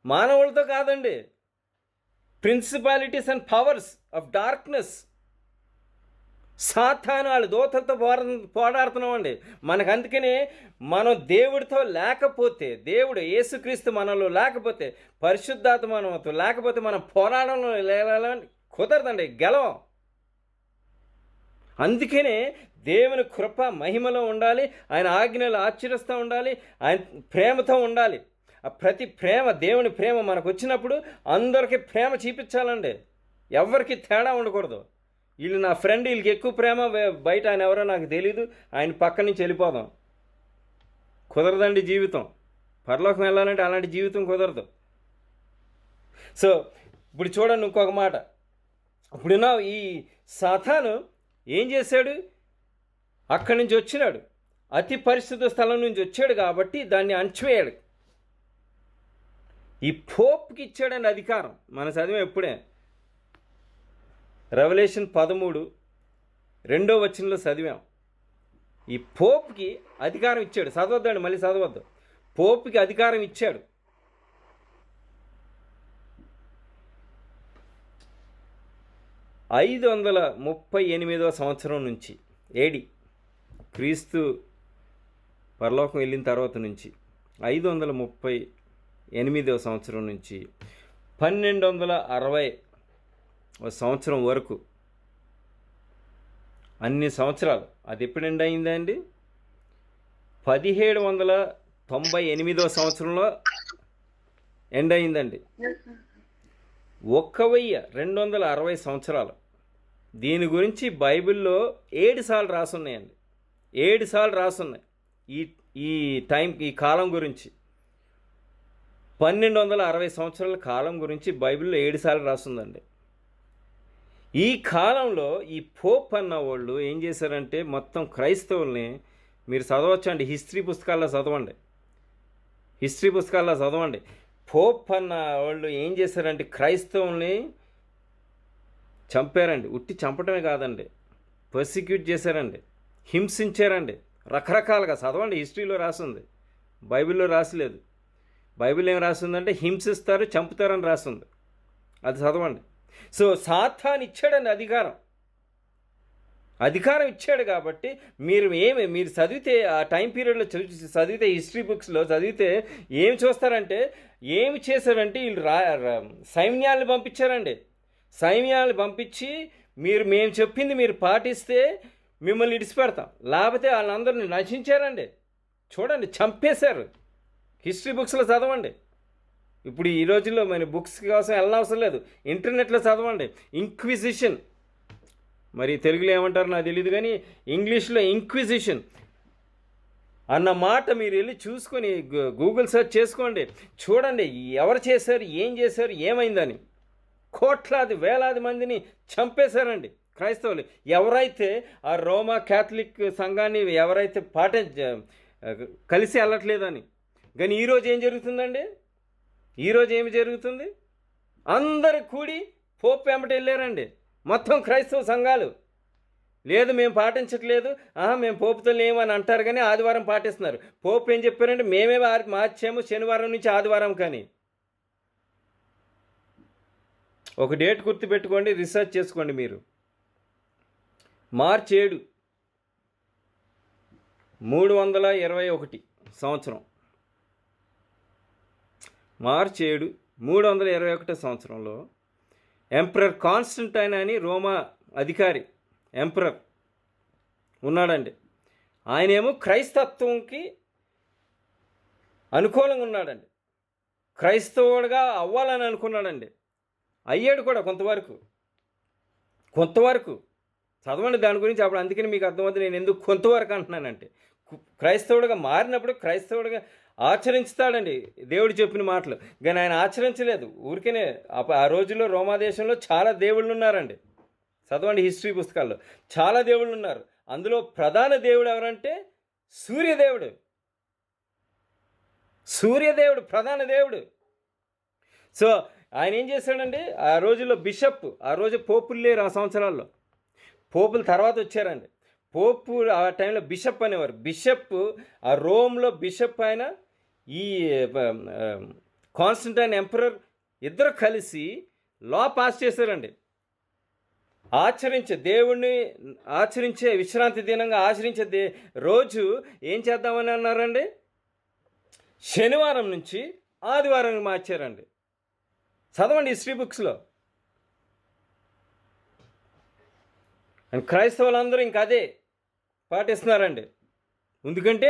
మానవులతో కాదండి, principalities and powers of darkness, సాతాను వాళ్ళ దూతలతో పోరాడుతున్నామండి. మనకు అందుకనే మనం దేవుడితో లేకపోతే, దేవుడు యేసుక్రీస్తు మనలో లేకపోతే, పరిశుద్ధాత్మ మనతో లేకపోతే మనం పోరాడంలో కుదరదండి, గెలవం. అందుకనే దేవుని కృప మహిమలో ఉండాలి, ఆయన ఆజ్ఞలు ఆచరిస్తూ ఉండాలి, ఆయన ప్రేమతో ఉండాలి. ఆ ప్రతి ప్రేమ, దేవుని ప్రేమ మనకు వచ్చినప్పుడు అందరికీ ప్రేమ చూపించాలండి, ఎవరికి తేడా ఉండకూడదు. వీళ్ళు నా ఫ్రెండ్, వీళ్ళకి ఎక్కువ ప్రేమ, బయట ఆయన ఎవరో నాకు తెలీదు, ఆయన పక్క నుంచి వెళ్ళిపోదాం. కుదరదండి జీవితం. పరలోకం వెళ్ళాలంటే అలాంటి జీవితం కుదరదు. సో ఇప్పుడు చూడండి ఇంకొక మాట. ఇప్పుడున్న ఈ సాతాను ఏం చేశాడు? అక్కడి నుంచి వచ్చినాడు, అతి పరిశుద్ధ స్థలం నుంచి వచ్చాడు కాబట్టి దాన్ని అణచివేయాడు. ఈ పోప్కి ఇచ్చాడండి అధికారం. మన చదివే ఎప్పుడే రెవల్యూషన్ 13:2 చదివాం. ఈ పోప్కి అధికారం ఇచ్చాడు. చదవద్దండి, మళ్ళీ చదవద్దు. పోప్కి అధికారం ఇచ్చాడు. ఐదు 538వ సంవత్సరం నుంచి, ఏడి క్రీస్తు పరలోకం వెళ్ళిన తర్వాత నుంచి 538వ సంవత్సరం నుంచి 1260 సంవత్సరం వరకు, అన్ని సంవత్సరాలు. అది ఎప్పుడు ఎండ్ అయిందండి? 1798వ సంవత్సరంలో ఎండ్ అయిందండి. 1260 సంవత్సరాలు. దీని గురించి బైబిల్లో 7 సార్లు రాసున్నాయండి. 7 సార్లు రాసున్నాయి ఈ టైం, ఈ కాలం గురించి. 1260 సంవత్సరాల కాలం గురించి బైబిల్లో 7 సార్లు రాస్తుందండి. ఈ కాలంలో ఈ పోప్ అన్న వాళ్ళు ఏం చేశారంటే మొత్తం క్రైస్తవుల్ని, మీరు చదవచ్చండి, హిస్టరీ పుస్తకాల్లో చదవండి. పోప్ అన్న వాళ్ళు ఏం చేశారంటే క్రైస్తవుల్ని చంపారండి. ఉట్టి చంపటమే కాదండి, పర్సిక్యూట్ చేశారండి, హింసించారండి రకరకాలుగా. చదవండి, హిస్టరీలో రాసింది, బైబిల్లో రాసలేదు. బైబిల్ ఏం రాసిందంటే హింసిస్తారు, చంపుతారని రాస్తుంది, అది చదవండి. సో సాతాను ఇచ్చాడండి అధికారం ఇచ్చాడు కాబట్టి మీరు చదివితే, ఆ టైం పీరియడ్లో చదివితే, హిస్టరీ బుక్స్లో చదివితే ఏం చూస్తారంటే, ఏమి చేశారంటే వీళ్ళు సైన్యాలను పంపించారండి. సైన్యాలను పంపించి మేము చెప్పింది మీరు పాటిస్తే మిమ్మల్ని ఇడిచిపెడతాం, లేకపోతే వాళ్ళందరినీ నశించారండి. చూడండి, చంపేశారు. హిస్టరీ బుక్స్లో చదవండి. ఇప్పుడు ఈ రోజుల్లో మన బుక్స్ కోసం వెళ్ళనవసరం లేదు, ఇంటర్నెట్లో చదవండి. ఇంక్విజిషన్, మరి తెలుగులో ఏమంటారు నాకు తెలియదు, కానీ ఇంగ్లీష్లో ఇంక్విజిషన్. అన్న మాట మీరు వెళ్ళి చూసుకొని గూగుల్ సెర్చ్ చేసుకోండి, చూడండి ఎవరు చేశారు, ఏం చేశారు, ఏమైందని. కోట్లాది వేలాది మందిని చంపేశారండి క్రైస్తవులు. ఎవరైతే ఆ రోమా క్యాథలిక్ సంఘాన్ని ఎవరైతే కలిసి వెళ్ళట్లేదని. కానీ ఈరోజు ఏం జరుగుతుందండి? ఈరోజు ఏమి జరుగుతుంది? అందరు కూడి పోప్ వెంబట వెళ్ళారండి, మొత్తం క్రైస్తవ సంఘాలు. లేదు మేము పాటించట్లేదు, మేము పోపుతో లేమని అంటారు, కానీ ఆదివారం పాటిస్తున్నారు. పోపు ఏం చెప్పారంటే మేమే మార్చాము శనివారం నుంచి ఆదివారం. కానీ ఒక డేట్ గుర్తుపెట్టుకోండి, రీసెర్చ్ చేసుకోండి మీరు. మార్చి 7, 321 సంవత్సరం. మార్చి 7, 321 సంవత్సరంలో ఎంపరర్ కాన్స్టంటైన్ అని రోమా అధికారి ఎంపరర్ ఉన్నాడండి. ఆయనేమో క్రైస్తత్వంకి అనుకూలంగా ఉన్నాడండి, క్రైస్తవుడిగా అవ్వాలని అనుకున్నాడండి. అయ్యాడు కూడా కొంతవరకు చదవండి దాని గురించి. అప్పుడు అందుకని మీకు అర్థమవుతుంది నేను ఎందుకు కొంతవరకు అంటున్నానంటే, క్రైస్తవుడిగా మారినప్పుడు క్రైస్తవుడిగా ఆచరించుతాడండి దేవుడు చెప్పిన మాటలు. కానీ ఆయన ఆచరించలేదు, ఊరికేనే. ఆ రోజుల్లో రోమా దేశంలో చాలా దేవుళ్ళు ఉన్నారండి. చదవండి హిస్టరీ పుస్తకాల్లో, చాలా దేవుళ్ళు ఉన్నారు. అందులో ప్రధాన దేవుడు ఎవరంటే సూర్యదేవుడు ప్రధాన దేవుడు. సో ఆయన ఏం చేశాడండి, ఆ రోజుల్లో బిషప్, ఆ రోజు పోపులు లేరు ఆ సంవత్సరాల్లో, పోపుల తర్వాత వచ్చారండి. పోపు ఆ టైంలో బిషప్ అనేవారు. బిషప్ ఆ రోమ్లో బిషప్ ఆయన, ఈ కాన్స్టంటైన్ ఎంపరర్ ఇద్దరు కలిసి లా పాస్ చేశారండి. దేవుణ్ణి ఆచరించే విశ్రాంతి దినంగా ఆచరించే రోజు ఏం చేద్దామని అన్నారండి, శనివారం నుంచి ఆదివారం మార్చారండి. చదవండి హిస్టరీ బుక్స్లో. అండ్ క్రైస్తవులందరూ ఇంక అదే పాటిస్తున్నారండి. ఎందుకంటే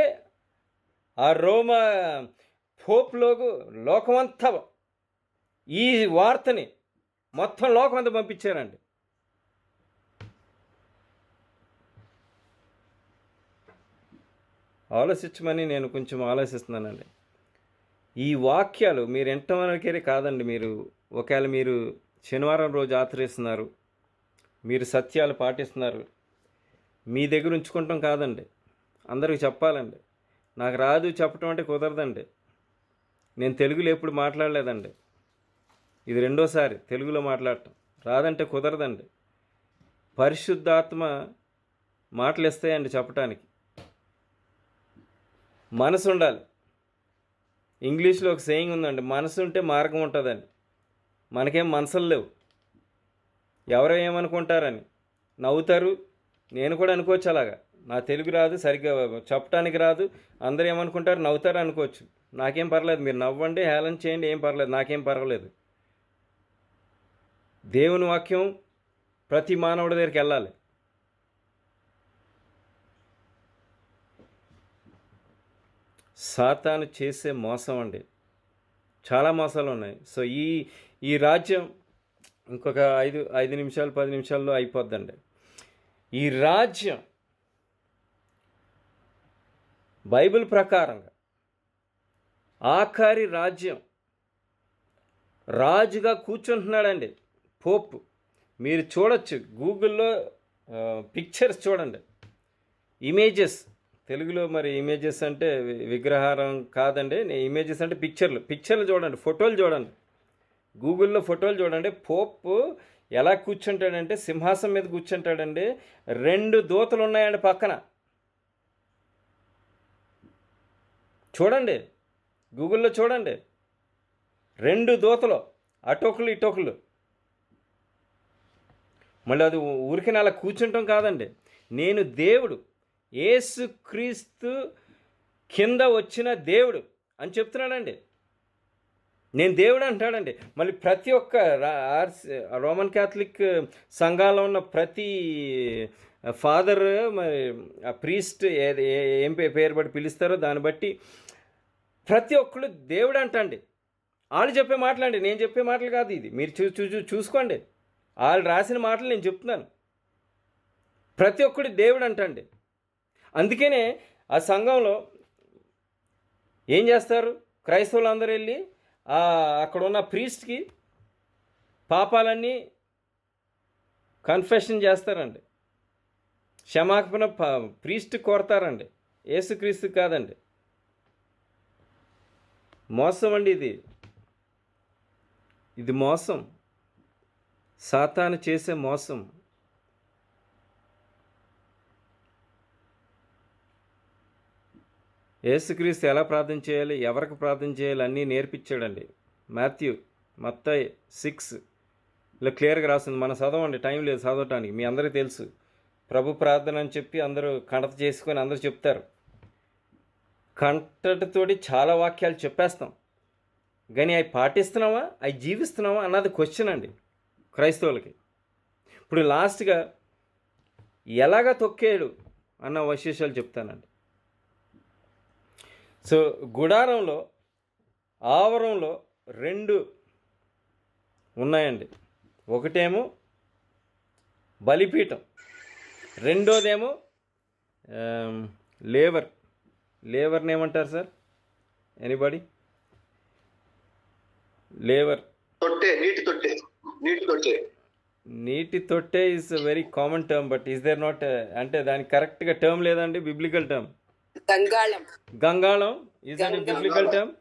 ఆ రోమా పోప్లోకి లోకమంతా ఈ వార్తని మొత్తం లోకమంతా పంపించారండి. ఆలోచించమని నేను కొంచెం ఆలోచిస్తున్నానండి. ఈ వాక్యాలు మీరు ఎంతవరకే కాదండి. మీరు ఒకవేళ మీరు శనివారం రోజు ఆచరిస్తున్నారు, మీరు సత్యాలు పాటిస్తున్నారు, మీ దగ్గర ఉంచుకుంటాం కాదండి, అందరికి చెప్పాలండి. నాకు రాదు చెప్పటం అంటే కుదరదండి. నేను తెలుగులో ఎప్పుడు మాట్లాడలేదండి, ఇది రెండోసారి తెలుగులో మాట్లాడటం. రాదంటే కుదరదండి. పరిశుద్ధాత్మ మాటలు ఇస్తాయండి చెప్పటానికి. మనసు ఉండాలి. ఇంగ్లీష్లో ఒక సేయింగ్ ఉందండి, మనసు ఉంటే మార్గం ఉంటుందండి. మనకేం మనసులు లేవు, ఎవరో ఏమనుకుంటారని నవ్వుతారు. నేను కూడా అనుకోవచ్చు అలాగా, నా తెలుగు రాదు సరిగ్గా చెప్పడానికి రాదు, అందరూ ఏమనుకుంటారు నవ్వుతారు అనుకోవచ్చు. నాకేం పర్లేదు, మీరు నవ్వండి, హేళన చేయండి, ఏం పర్లేదు, నాకేం పర్వాలేదు. దేవుని వాక్యం ప్రతి మానవుడి దగ్గరికి వెళ్ళాలి. సాతాను చేసే మోసం అండి, చాలా మోసాలు ఉన్నాయి. సో ఈ రాజ్యం ఇంకొక 5 నిమిషాలు 10 నిమిషాల్లో అయిపోద్దండి. ఈ రాజ్యం బైబిల్ ప్రకారంగా ఆఖరి రాజ్యం, రాజుగా కూర్చుంటున్నాడండి పోప్. మీరు చూడొచ్చు గూగుల్లో పిక్చర్స్ చూడండి, ఇమేజెస్. తెలుగులో మరి ఇమేజెస్ అంటే విగ్రహారం కాదండి, ఇమేజెస్ అంటే పిక్చర్లు చూడండి, ఫోటోలు చూడండి, గూగుల్లో ఫోటోలు చూడండి. పోప్ ఎలా కూర్చుంటాడంటే సింహాసనం మీద కూర్చుంటాడండి. 2 దూతలు ఉన్నాయండి పక్కన, చూడండి గూగుల్లో చూడండి. 2 దూతలు, అటొకలు ఇటొకలు. మళ్ళీ అది ఊరికే అలా కూర్చుంటాం కాదండి. నేను దేవుడు, యేసుక్రీస్తు కింద వచ్చిన దేవుడు అని చెప్తున్నాడండి. నేను దేవుడు అంటాడండి. మళ్ళీ ప్రతి ఒక్క రోమన్ క్యాథలిక్ సంఘాల్లో ఉన్న ప్రతి ఫాదర్, మరి ఆ ప్రీస్ట్ ఏం పేరు బట్టి పిలుస్తారో దాన్ని బట్టి ప్రతి ఒక్కళ్ళు దేవుడు అంటండి. వాళ్ళు చెప్పే మాటలండి, నేను చెప్పే మాటలు కాదు. ఇది మీరు చూసుకోండి, వాళ్ళు రాసిన మాటలు నేను చెప్తున్నాను. ప్రతి ఒక్కడు దేవుడు అంటండి. అందుకనే ఆ సంఘంలో ఏం చేస్తారు? క్రైస్తవులు అందరూ వెళ్ళి అక్కడ ఉన్న ప్రీస్ట్కి పాపాలన్నీ కన్ఫెషన్ చేస్తారండి. క్షమాపణ ప్రీస్ట్ కోరతారండి, యేసుక్రీస్తు కాదండి. మోసం అండి ఇది మోసం, సాతాను చేసే మోసం. యేసుక్రీస్తు ఎలా ప్రార్థన చేయాలి, ఎవరికి ప్రార్థన చేయాలి అన్నీ నేర్పించాడండి. మత్తయి 6లో క్లియర్గా రాస్తుంది. మనం చదవండి, టైం లేదు చదవటానికి, మీ అందరికీ తెలుసు. ప్రభు ప్రార్థన అని చెప్పి అందరూ కణత చేసుకొని అందరూ చెప్తారు. కంటతోటి చాలా వాక్యాలు చెప్పేస్తాం, కానీ అవి పాటిస్తున్నావా, అవి జీవిస్తున్నావా అన్నది క్వశ్చన్ అండి క్రైస్తవులకి. ఇప్పుడు లాస్ట్గా ఎలాగ తొక్కాడు అన్న విశేషాలు చెప్తానండి. సో గుడారంలో ఆవరణలో 2 ఉన్నాయండి. ఒకటేమో బలిపీఠం, రెండోదేమో లేవర్ని ఏమంటారు సార్? ఎనీబడి? లేవర్, నీటి తొట్టె is very common term, but is there not, అంటే దానికి కరెక్ట్గా టర్మ్ లేదండి, బిబ్లికల్ టర్మ్. గంగాళం is that biblical term?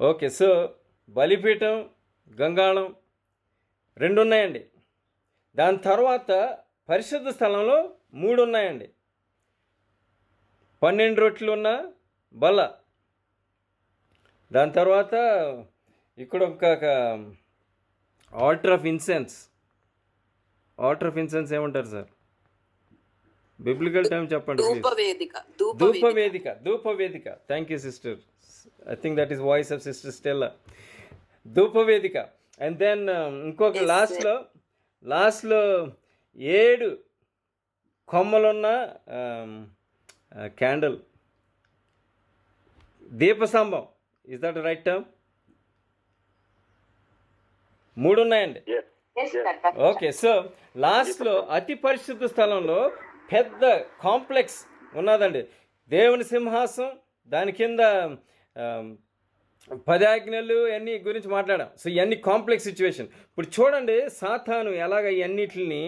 Okay. So బలిపీఠం, గంగాళం 2 ఉన్నాయండి. దాని తర్వాత పరిశుద్ధ స్థలంలో 3 ఉన్నాయండి. 12 రొట్టెలు ఉన్న బల్ల. దాని తర్వాత ఇక్కడ ఒక ఆల్టర్ ఆఫ్ ఇన్సెన్స్ ఏమంటారు సార్? బిబ్లికల్ టైం చెప్పండి ప్లీజ్. ధూపవేదిక. Thank you sister. I think that is voice of sister Stella. ధూపవేదిక. అండ్ దెన్ ఇంకొక లాస్ట్లో 7 కొమ్మలున్న క్యాండిల్, దీపస్తంభం. Is that right term? 3 ఉన్నాయండి. ఓకే. సో లాస్ట్లో అతి పరిశుద్ధ స్థలంలో పెద్ద కాంప్లెక్స్ ఉన్నదండి. దేవుని సింహాసనం, దాని కింద 10 ఆజ్ఞలు ఇవన్నీ గురించి మాట్లాడాం. సో ఇవన్నీ కాంప్లెక్స్ సిచ్యువేషన్. ఇప్పుడు చూడండి సాతాను ఎలాగ ఇవన్నిటిని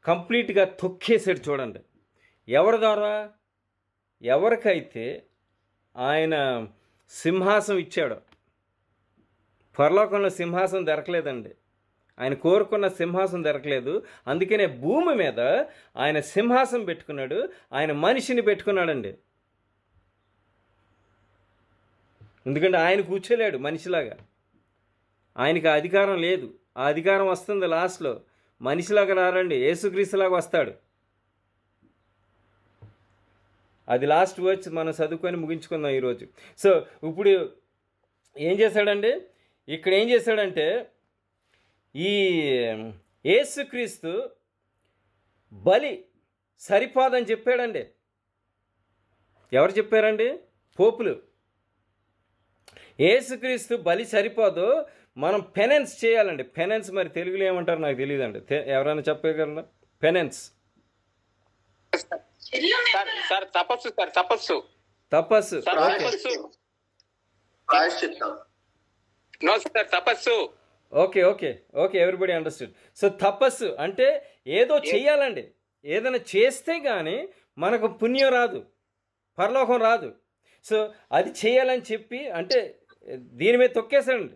కంప్లీట్గా తొక్కేసాడు చూడండి. ఎవరి ద్వారా? ఎవరికైతే ఆయన సింహాసనం ఇచ్చాడో. పరలోకంలో సింహాసనం దొరకలేదండి, ఆయన కోరుకున్న సింహాసనం దొరకలేదు. అందుకనే భూమి మీద ఆయన సింహాసనం పెట్టుకున్నాడు, ఆయన మనిషిని పెట్టుకున్నాడండి. ఎందుకంటే ఆయన కూర్చోలేడు మనిషిలాగా, ఆయనకి ఆ అధికారం లేదు. ఆ అధికారం వస్తుంది లాస్ట్లో. మనిషిలాగా రారండి, యేసుక్రీస్తులాగా వస్తాడు. అది లాస్ట్ వర్డ్స్ మనం చదువుకొని ముగించుకుందాం ఈరోజు. సో ఇప్పుడు ఏం చేశాడండి, ఇక్కడ ఏం చేశాడంటే ఈ యేసుక్రీస్తు బలి సరిపోదని చెప్పాడండి. ఎవరు చెప్పారండి? పోపులు. యేసుక్రీస్తు బలి సరిపోదు, మనం పెనెన్స్ చేయాలండి. పెనెన్స్ మరి తెలుగులో ఏమంటారు నాకు తెలియదండి, ఎవరైనా చెప్పగలరా? పెనెన్స్ సార్ తపస్సు. నో సార్, తపస్సు. Okay everybody understood. సో తపస్సు అంటే ఏదో చెయ్యాలండి. ఏదైనా చేస్తే కానీ మనకు పుణ్యం రాదు, పరలోకం రాదు. సో అది చేయాలని చెప్పి అంటే దీని మీద తొక్కేశాడండి.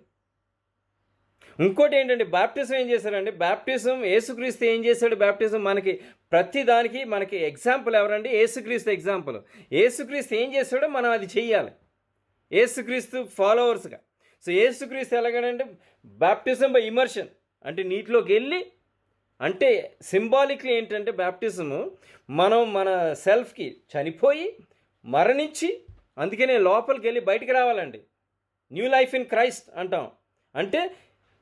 ఇంకోటి ఏంటంటే బాప్టిజం ఏం చేశారండి? బాప్టిజం యేసుక్రీస్తు ఏం చేశాడు? బాప్టిజం మనకి ప్రతి దానికి మనకి ఎగ్జాంపుల్ ఎవరండి? యేసుక్రీస్తు ఎగ్జాంపుల్. యేసుక్రీస్తు ఏం చేశాడో మనం అది చెయ్యాలి, యేసుక్రీస్తు ఫాలోవర్స్గా. సో యేసుక్రీస్తు ఎలాగంటే బాప్టిజం బై ఇమర్షన్, అంటే నీటిలోకి వెళ్ళి, అంటే సింబాలిక్లీ ఏంటంటే బాప్టిజము మనం మన సెల్ఫ్కి చనిపోయి మరణించి, అందుకనే లోపలికి వెళ్ళి బయటికి రావాలండి. న్యూ లైఫ్ ఇన్ క్రైస్ట్ అంటాం. అంటే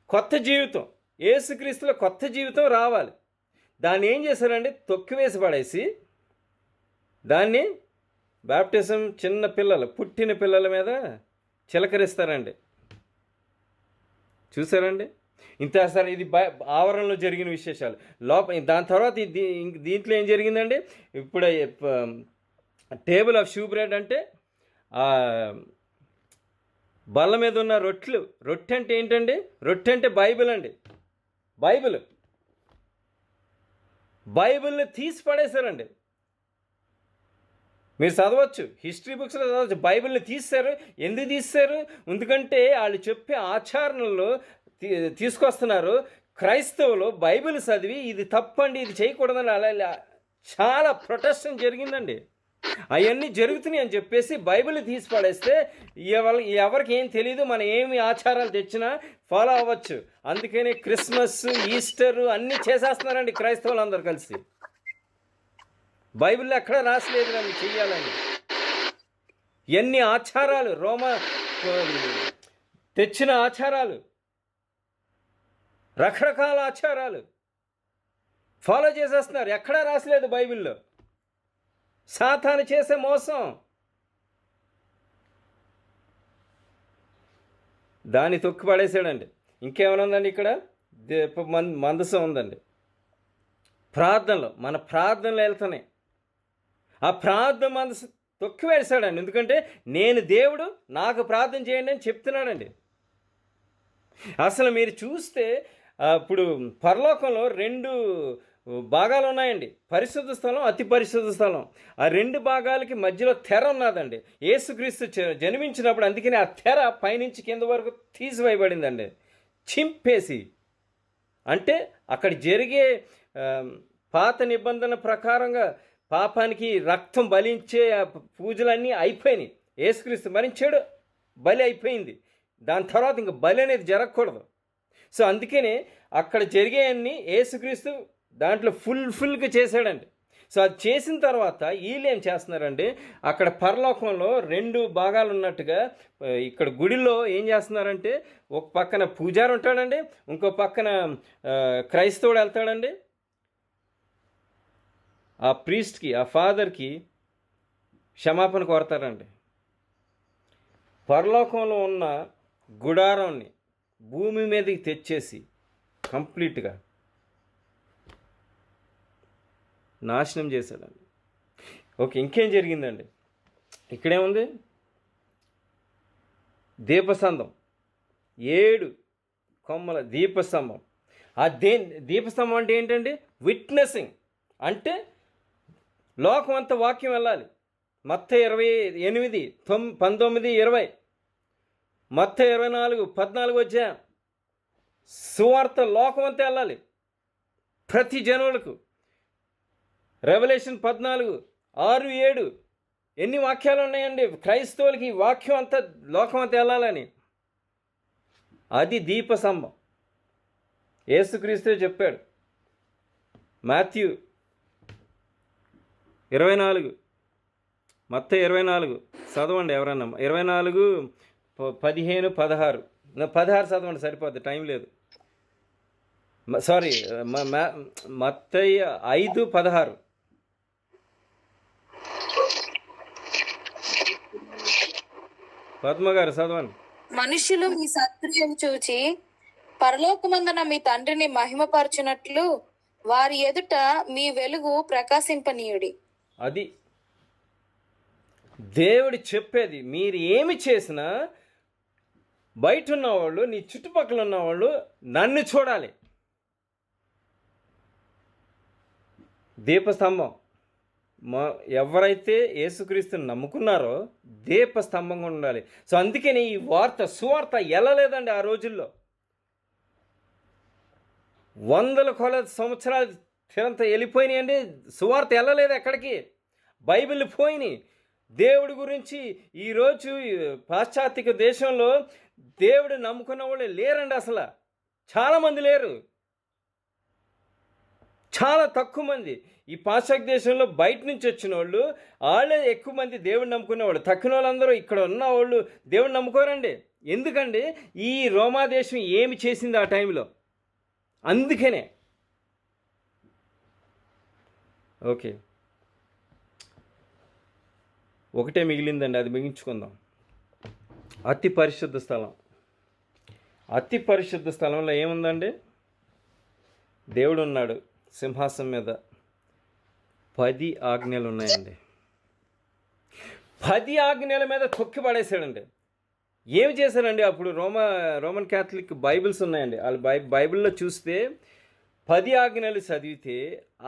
కొత్త జీవితం, యేసుక్రీస్తులో కొత్త జీవితం రావాలి. దాన్ని ఏం చేశారండి? తొక్కివేసి పడేసి దాన్ని బాప్టిజం చిన్న పిల్లలు, పుట్టిన పిల్లల మీద చిలకరిస్తారండి. చూసారండి? ఇంత సార్ ఇది ఆవరణలో జరిగిన విశేషాలు. దాని తర్వాత దీంట్లో ఏం జరిగిందండి? ఇప్పుడు టేబుల్ ఆఫ్ షూ బ్రెడ్ అంటే ఆ బల్ల మీద ఉన్న రొట్టెలు. రొట్టె అంటే ఏంటండి? రొట్టె అంటే బైబిల్ అండి. బైబిల్ని తీసి పడేశారండి. మీరు చదవచ్చు, హిస్టరీ బుక్స్లో చదవచ్చు. బైబిల్ని తీశారు. ఎందుకు తీశారు? ఎందుకంటే వాళ్ళు చెప్పే ఆచరణలో తీసుకొస్తున్నారు. క్రైస్తవులు బైబిల్ చదివి ఇది తప్పండి, ఇది చేయకూడదని అలా చాలా ప్రొటెస్షన్ జరిగిందండి. అవన్నీ జరుగుతున్నాయి అని చెప్పేసి బైబిల్ తీసి పడేస్తే ఎవరికి ఏం తెలియదు. మనం ఏమి ఆచారాలు తెచ్చినా ఫాలో అవ్వచ్చు. అందుకని క్రిస్మస్, ఈస్టర్ అన్నీ చేసేస్తున్నారండి క్రైస్తవులు అందరూ కలిసి. బైబిల్లో ఎక్కడ రాసలేదు నన్ను చెయ్యాలని. ఎన్ని ఆచారాలు, తెచ్చిన ఆచారాలు, రకరకాల ఆచారాలు ఫాలో చేసేస్తున్నారు. ఎక్కడా రాసలేదు బైబిల్లో. సాతాను చేసే మోసం. దాన్ని తొక్కి పడేసాడండి. ఇంకేమైనా ఉందండి ఇక్కడ? మందసం ఉందండి. ప్రార్థనలో, మన ప్రార్థనలు వెళ్తున్నాయి. ఆ ప్రార్థన మనసు తొక్కి వేసాడండి. ఎందుకంటే నేను దేవుడు, నాకు ప్రార్థన చేయండి అని చెప్తున్నాడండి. అసలు మీరు చూస్తే ఇప్పుడు పరలోకంలో 2 భాగాలు ఉన్నాయండి. పరిశుద్ధ స్థలం, అతి పరిశుద్ధ స్థలం. ఆ 2 భాగాలకి మధ్యలో తెర ఉన్నదండి. యేసుక్రీస్తు జన్మించినప్పుడు అందుకని ఆ తెర పైనుంచి కింద వరకు తీసివేయబడిందండి, చింపేసి. అంటే అక్కడ జరిగే పాత నిబంధన ప్రకారంగా పాపానికి రక్తం బలించే పూజలన్నీ అయిపోయినాయి. యేసుక్రీస్తు మరించాడు, బలి అయిపోయింది. దాని తర్వాత ఇంక బలి అనేది జరగకూడదు. సో అందుకనే అక్కడ జరిగేవన్నీ యేసుక్రీస్తు దాంట్లో ఫుల్గా చేశాడండి. సో అది చేసిన తర్వాత వీళ్ళు ఏం చేస్తున్నారండి, అక్కడ పరలోకంలో 2 భాగాలు ఉన్నట్టుగా ఇక్కడ గుడిలో ఏం చేస్తున్నారంటే, ఒక పక్కన పూజారి ఉంటాడండి, ఇంకో పక్కన క్రైస్తవుడు వెళ్తాడండి. ఆ ప్రీస్ట్కి, ఆ ఫాదర్కి క్షమాపణ కోరతారండి. పరలోకంలో ఉన్న గుడారాన్ని భూమి మీదకి తెచ్చేసి కంప్లీట్గా నాశనం చేశాడండి. ఓకే, ఇంకేం జరిగిందండి? ఇక్కడేముంది? దీపస్తంభం, 7 కొమ్మల దీపస్తంభం. ఆ దీపస్తంభం అంటే ఏంటండి? విట్నెసింగ్. అంటే లోకం అంతా వాక్యం వెళ్ళాలి. మత్తయి 28, 19, 20, మత్తయి 24, 14 వచ్చా సువార్త లోకం అంతా వెళ్ళాలి ప్రతి జనులకు. రెవల్యూషన్ 14, 6, 7 ఎన్ని వాక్యాలు ఉన్నాయండి క్రైస్తవులకి. ఈ వాక్యం అంతా లోకం అంతా వెళ్ళాలని. అది దీపస్తంభం. యేసుక్రీస్తు చెప్పాడు. మాథ్యూ 24, మత్తయి 24 చదవండి ఎవరన్నా. 24, 15, 16. 16 చదవండి, సరిపోద్ది, టైం లేదు. సారీ, మత్తయి 5, 16. పద్మ గారు చదవండి. మనుషులు మీ సత్క్రియలు చూచి పరలోకమందున మీ తండ్రిని మహిమపరచునట్లు వారి ఎదుట మీ వెలుగు ప్రకాశింపనీయుడి. అది దేవుడు చెప్పేది. మీరు ఏమి చేసినా బయట ఉన్నవాళ్ళు, నీ చుట్టుపక్కల ఉన్నవాళ్ళు నన్ను చూడాలి. దీపస్తంభం. ఎవరైతే యేసుక్రీస్తుని నమ్ముకున్నారో దీపస్తంభంగా ఉండాలి. సో అందుకని ఈ సువార్త వెళ్ళలేదండి ఆ రోజుల్లో. 100 సంవత్సరాలు తిరంతా వెళ్ళిపోయినాయండి. సువార్త వెళ్ళలేదు ఎక్కడికి. బైబిల్ పోయినాయి. దేవుడి గురించి ఈరోజు పాశ్చాత్య దేశంలో దేవుడు నమ్ముకున్న వాళ్ళు లేరండి. అసలు చాలామంది లేరు, చాలా తక్కువ మంది. ఈ పాశ్చాత్య దేశంలో బయట నుంచి వచ్చిన వాళ్ళు వాళ్ళే ఎక్కువ మంది దేవుడు నమ్ముకునేవాళ్ళు. తక్కిన వాళ్ళందరూ ఇక్కడ ఉన్న వాళ్ళు దేవుడు నమ్ముకోరండి. ఎందుకండి? ఈ రోమా దేశం ఏమి చేసింది ఆ టైంలో. అందుకనే. ఓకే, ఒకటే మిగిలిందండి, అది మిగించుకుందాం. అతి పరిశుద్ధ స్థలం. అతి పరిశుద్ధ స్థలంలో ఏముందండి? దేవుడు ఉన్నాడు సింహాసనం మీద. 10 ఆజ్ఞలు ఉన్నాయండి. 10 ఆజ్ఞల మీద తొక్కి పడేశాడండి. ఏమి చేశారండి అప్పుడు రోమన్ క్యాథలిక్ బైబిల్స్ ఉన్నాయండి. వాళ్ళు బైబిల్లో చూస్తే 10 ఆజ్ఞలు చదివితే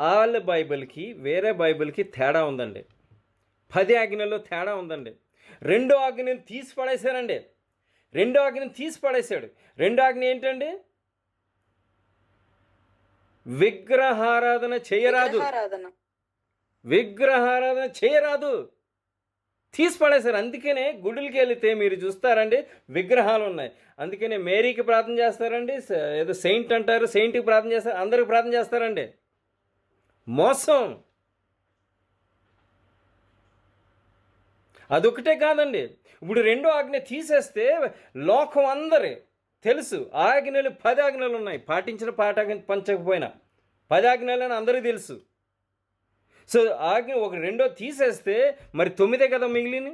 వాళ్ళ బైబిల్కి వేరే బైబిల్కి తేడా ఉందండి. 10 ఆజ్ఞల్లో తేడా ఉందండి. 2వ ఆజ్ఞను తీసి పడేశారండి. 2వ ఆజ్ఞను తీసి పడేశాడు. 2వ ఆజ్ఞ ఏంటండి? విగ్రహారాధన చేయరాదు. విగ్రహారాధన చేయరాదు తీసి పడేశారు. అందుకనే గుడులకి వెళితే మీరు చూస్తారండి విగ్రహాలు ఉన్నాయి. అందుకనే మేరీకి ప్రార్థన చేస్తారండి, ఏదో సెయింట్ అంటారు, సెయింట్కి ప్రార్థన చేస్తారు, అందరికి ప్రార్థన చేస్తారండి. మోసం. అదొకటే కాదండి, ఇప్పుడు 2వ ఆజ్ఞ తీసేస్తే లోకం అందరి తెలుసు ఆజ్ఞలు 10 ఆజ్ఞలు ఉన్నాయి. పాటించిన పంచకపోయినా 10 ఆజ్ఞలని అందరికీ తెలుసు. సో ఆజ్ఞ 2 తీసేస్తే మరి 9 కదా మిగిలిన.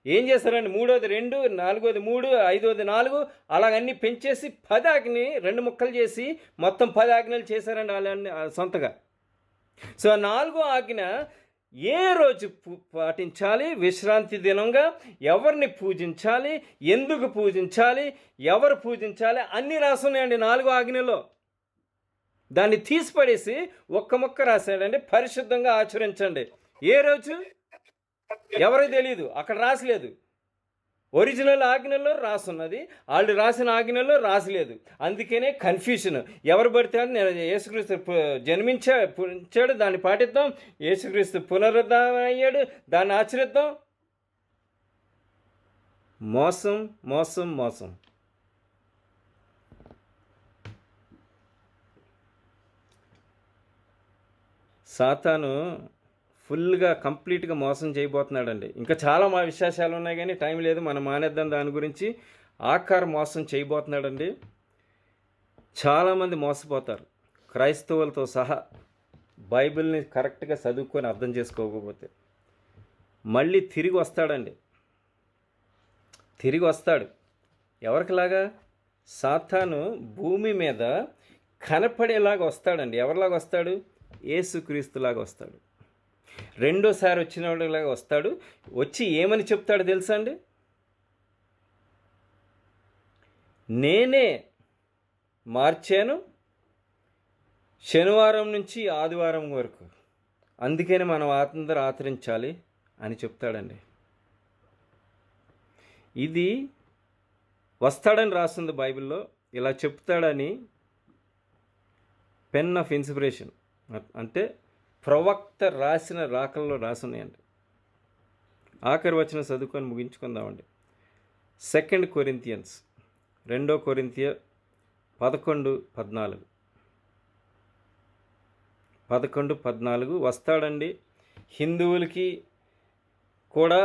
ఏం చేస్తారండి? 3వది 2, 4వది 3, 5వది 4 అలాగన్నీ పెంచేసి 10 ఆజ్ఞని 2 ముక్కలు చేసి మొత్తం 10 ఆజ్ఞలు చేశారండి వాళ్ళని సొంతగా. సో 4వ ఆజ్ఞ ఏ రోజు పాటించాలి, విశ్రాంతి దినంగా ఎవరిని పూజించాలి, ఎందుకు పూజించాలి, ఎవరు పూజించాలి అన్నీ రాసున్నాయండి 4వ ఆజ్ఞలో. దాన్ని తీసిపడేసి ఒక్క ముక్క రాశాడండి, పరిశుద్ధంగా ఆచరించండి. ఏ రోజు ఎవరికి తెలియదు, అక్కడ రాసలేదు. ఒరిజినల్ ఆజ్ఞలో రాసున్నది, వాళ్ళు రాసిన ఆజ్ఞలో రాసలేదు. అందుకనే కన్ఫ్యూషన్. ఎవరు పడితే యేసుక్రీస్తు జన్మించాడు, దాన్ని పాటిద్దాం. యేసుక్రీస్తు పునరుద్ధానం అయ్యాడు, దాన్ని ఆచరిద్దాం. మోసం మోసం మోసం. సాతాను ఫుల్గా కంప్లీట్గా మోసం చేయబోతున్నాడండి. ఇంకా చాలా విశేషాలు ఉన్నాయి కానీ టైం లేదు, మనం మానేద్దాం దాని గురించి. మోసం చేయబోతున్నాడండి. చాలామంది మోసపోతారు, క్రైస్తవులతో సహా. బైబిల్ని కరెక్ట్గా చదువుకొని అర్థం చేసుకోకపోతే మళ్ళీ తిరిగి వస్తాడండి. తిరిగి వస్తాడు. ఎవరికిలాగా? సాతాను భూమి మీద కనపడేలాగా వస్తాడండి. ఎవరిలాగా వస్తాడు? యేసుక్రీస్తులాగా వస్తాడు. రెండోసారి వచ్చినలాగా వస్తాడు. వచ్చి ఏమని చెప్తాడు తెలుసా అండి? నేనే మార్చాను శనివారం నుంచి ఆదివారం వరకు, అందుకని మనం అందరూ ఆచరించాలి అని చెప్తాడండి. ఇది వస్తాడని రాస్తుంది బైబిల్లో. ఇలా చెప్తాడని పెన్ ఆఫ్ ఇన్స్పిరేషన్ అంటే ప్రవక్త రాసిన రాకల్లో రాసున్నాయండి. ఆఖరి వచనం చదువుకొని ముగించుకుందామండి. 2 కొరింథియన్స్ 2 కొరింథియ 11:14 11:14 వస్తాడండి. హిందువులకి కూడా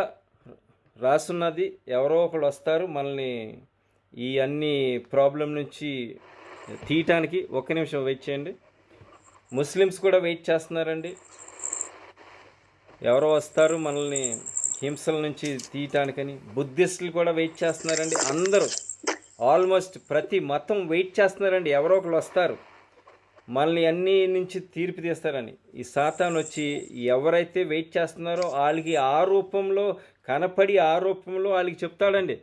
రాసున్నది. ఎవరో ఒకళ్ళు వస్తారు మనల్ని ఈ అన్ని ప్రాబ్లం నుంచి తీయటానికి. ఒక్క నిమిషం వెయిట్ చేయండి. ముస్లిమ్స్ కూడా వెయిట్ చేస్తున్నారండి. ఎవరో వస్తారు మనల్ని హింసల నుంచి తీయటానికని. బుద్ధిస్టులు కూడా వెయిట్ చేస్తున్నారండి. అందరూ ఆల్మోస్ట్ ప్రతి మతం వెయిట్ చేస్తున్నారండి. ఎవరో ఒకరు వస్తారు మనల్ని అన్ని నుంచి తీర్పు తీస్తారని. ఈ సాతాను వచ్చి ఎవరైతే వెయిట్ చేస్తున్నారో వాళ్ళకి ఆ రూపంలో కనపడి ఆ రూపంలో వాళ్ళకి చెప్తాడండి.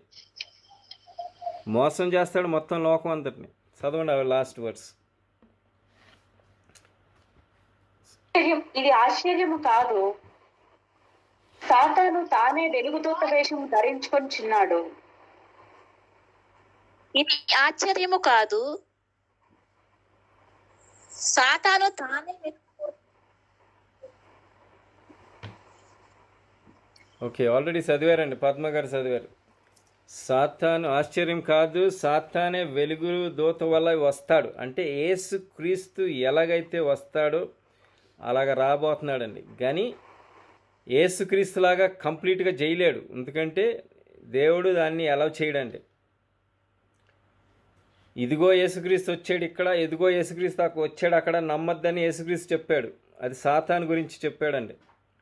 మోసం చేస్తాడు మొత్తం లోకం అందరిని. చదవండి లాస్ట్ వర్డ్స్. ఇది ఆశ్చర్యము కాదు, సాతాను తానే వెలుగుదూత వేషము ధరించుకొనిచున్నాడు. ఇది ఆశ్చర్యము కాదు, సాతాను తానే. ఓకే, ఆల్రెడీ చదివారండి, పద్మ గారు చదివారు. సాతాను ఆశ్చర్యం కాదు, సాతానే వెలుగు దూత వల్ల వస్తాడు. అంటే యేసు క్రీస్తు ఎలాగైతే వస్తాడో అలాగ రాబోతున్నాడండి. కానీ యేసుక్రీస్తులాగా కంప్లీట్గా చేయలేడు, ఎందుకంటే దేవుడు దాన్ని అలౌ చేయడండి. ఇదిగో యేసుక్రీస్తు వచ్చాడు ఇక్కడ, ఇదిగో యేసుక్రీస్తు వచ్చాడు అక్కడ, నమ్మద్దని యేసుక్రీస్తు చెప్పాడు. అది సాతాను గురించి చెప్పాడండి.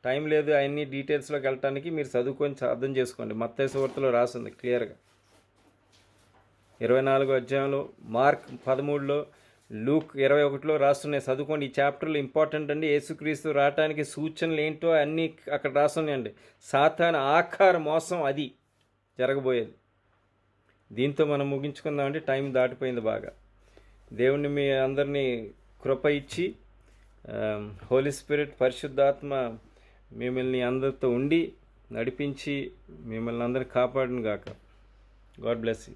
టైం లేదు అవన్నీ డీటెయిల్స్లోకి వెళ్ళటానికి. మీరు చదువుకొని అర్థం చేసుకోండి. మత్తయి సువార్తలో రాసింది క్లియర్గా 24వ అధ్యాయంలో, మార్క్ 13లో, లూక్ 21లో రాస్తున్నాయి, చదువుకోండి. ఈ చాప్టర్లు ఇంపార్టెంట్ అండి. యేసుక్రీస్తు రావటానికి సూచనలు ఏంటో అన్నీ అక్కడ రాస్తున్నాయండి. సాతాను ఆఖార మోసం అది జరగబోయేది. దీంతో మనం ముగించుకుందామంటే టైం దాటిపోయింది బాగా. దేవుణ్ణి మీ అందరినీ కృప ఇచ్చి హోలీ స్పిరిట్ పరిశుద్ధాత్మ మిమ్మల్ని అందరితో ఉండి నడిపించి మిమ్మల్ని అందరిని కాపాడును గాక. God bless you.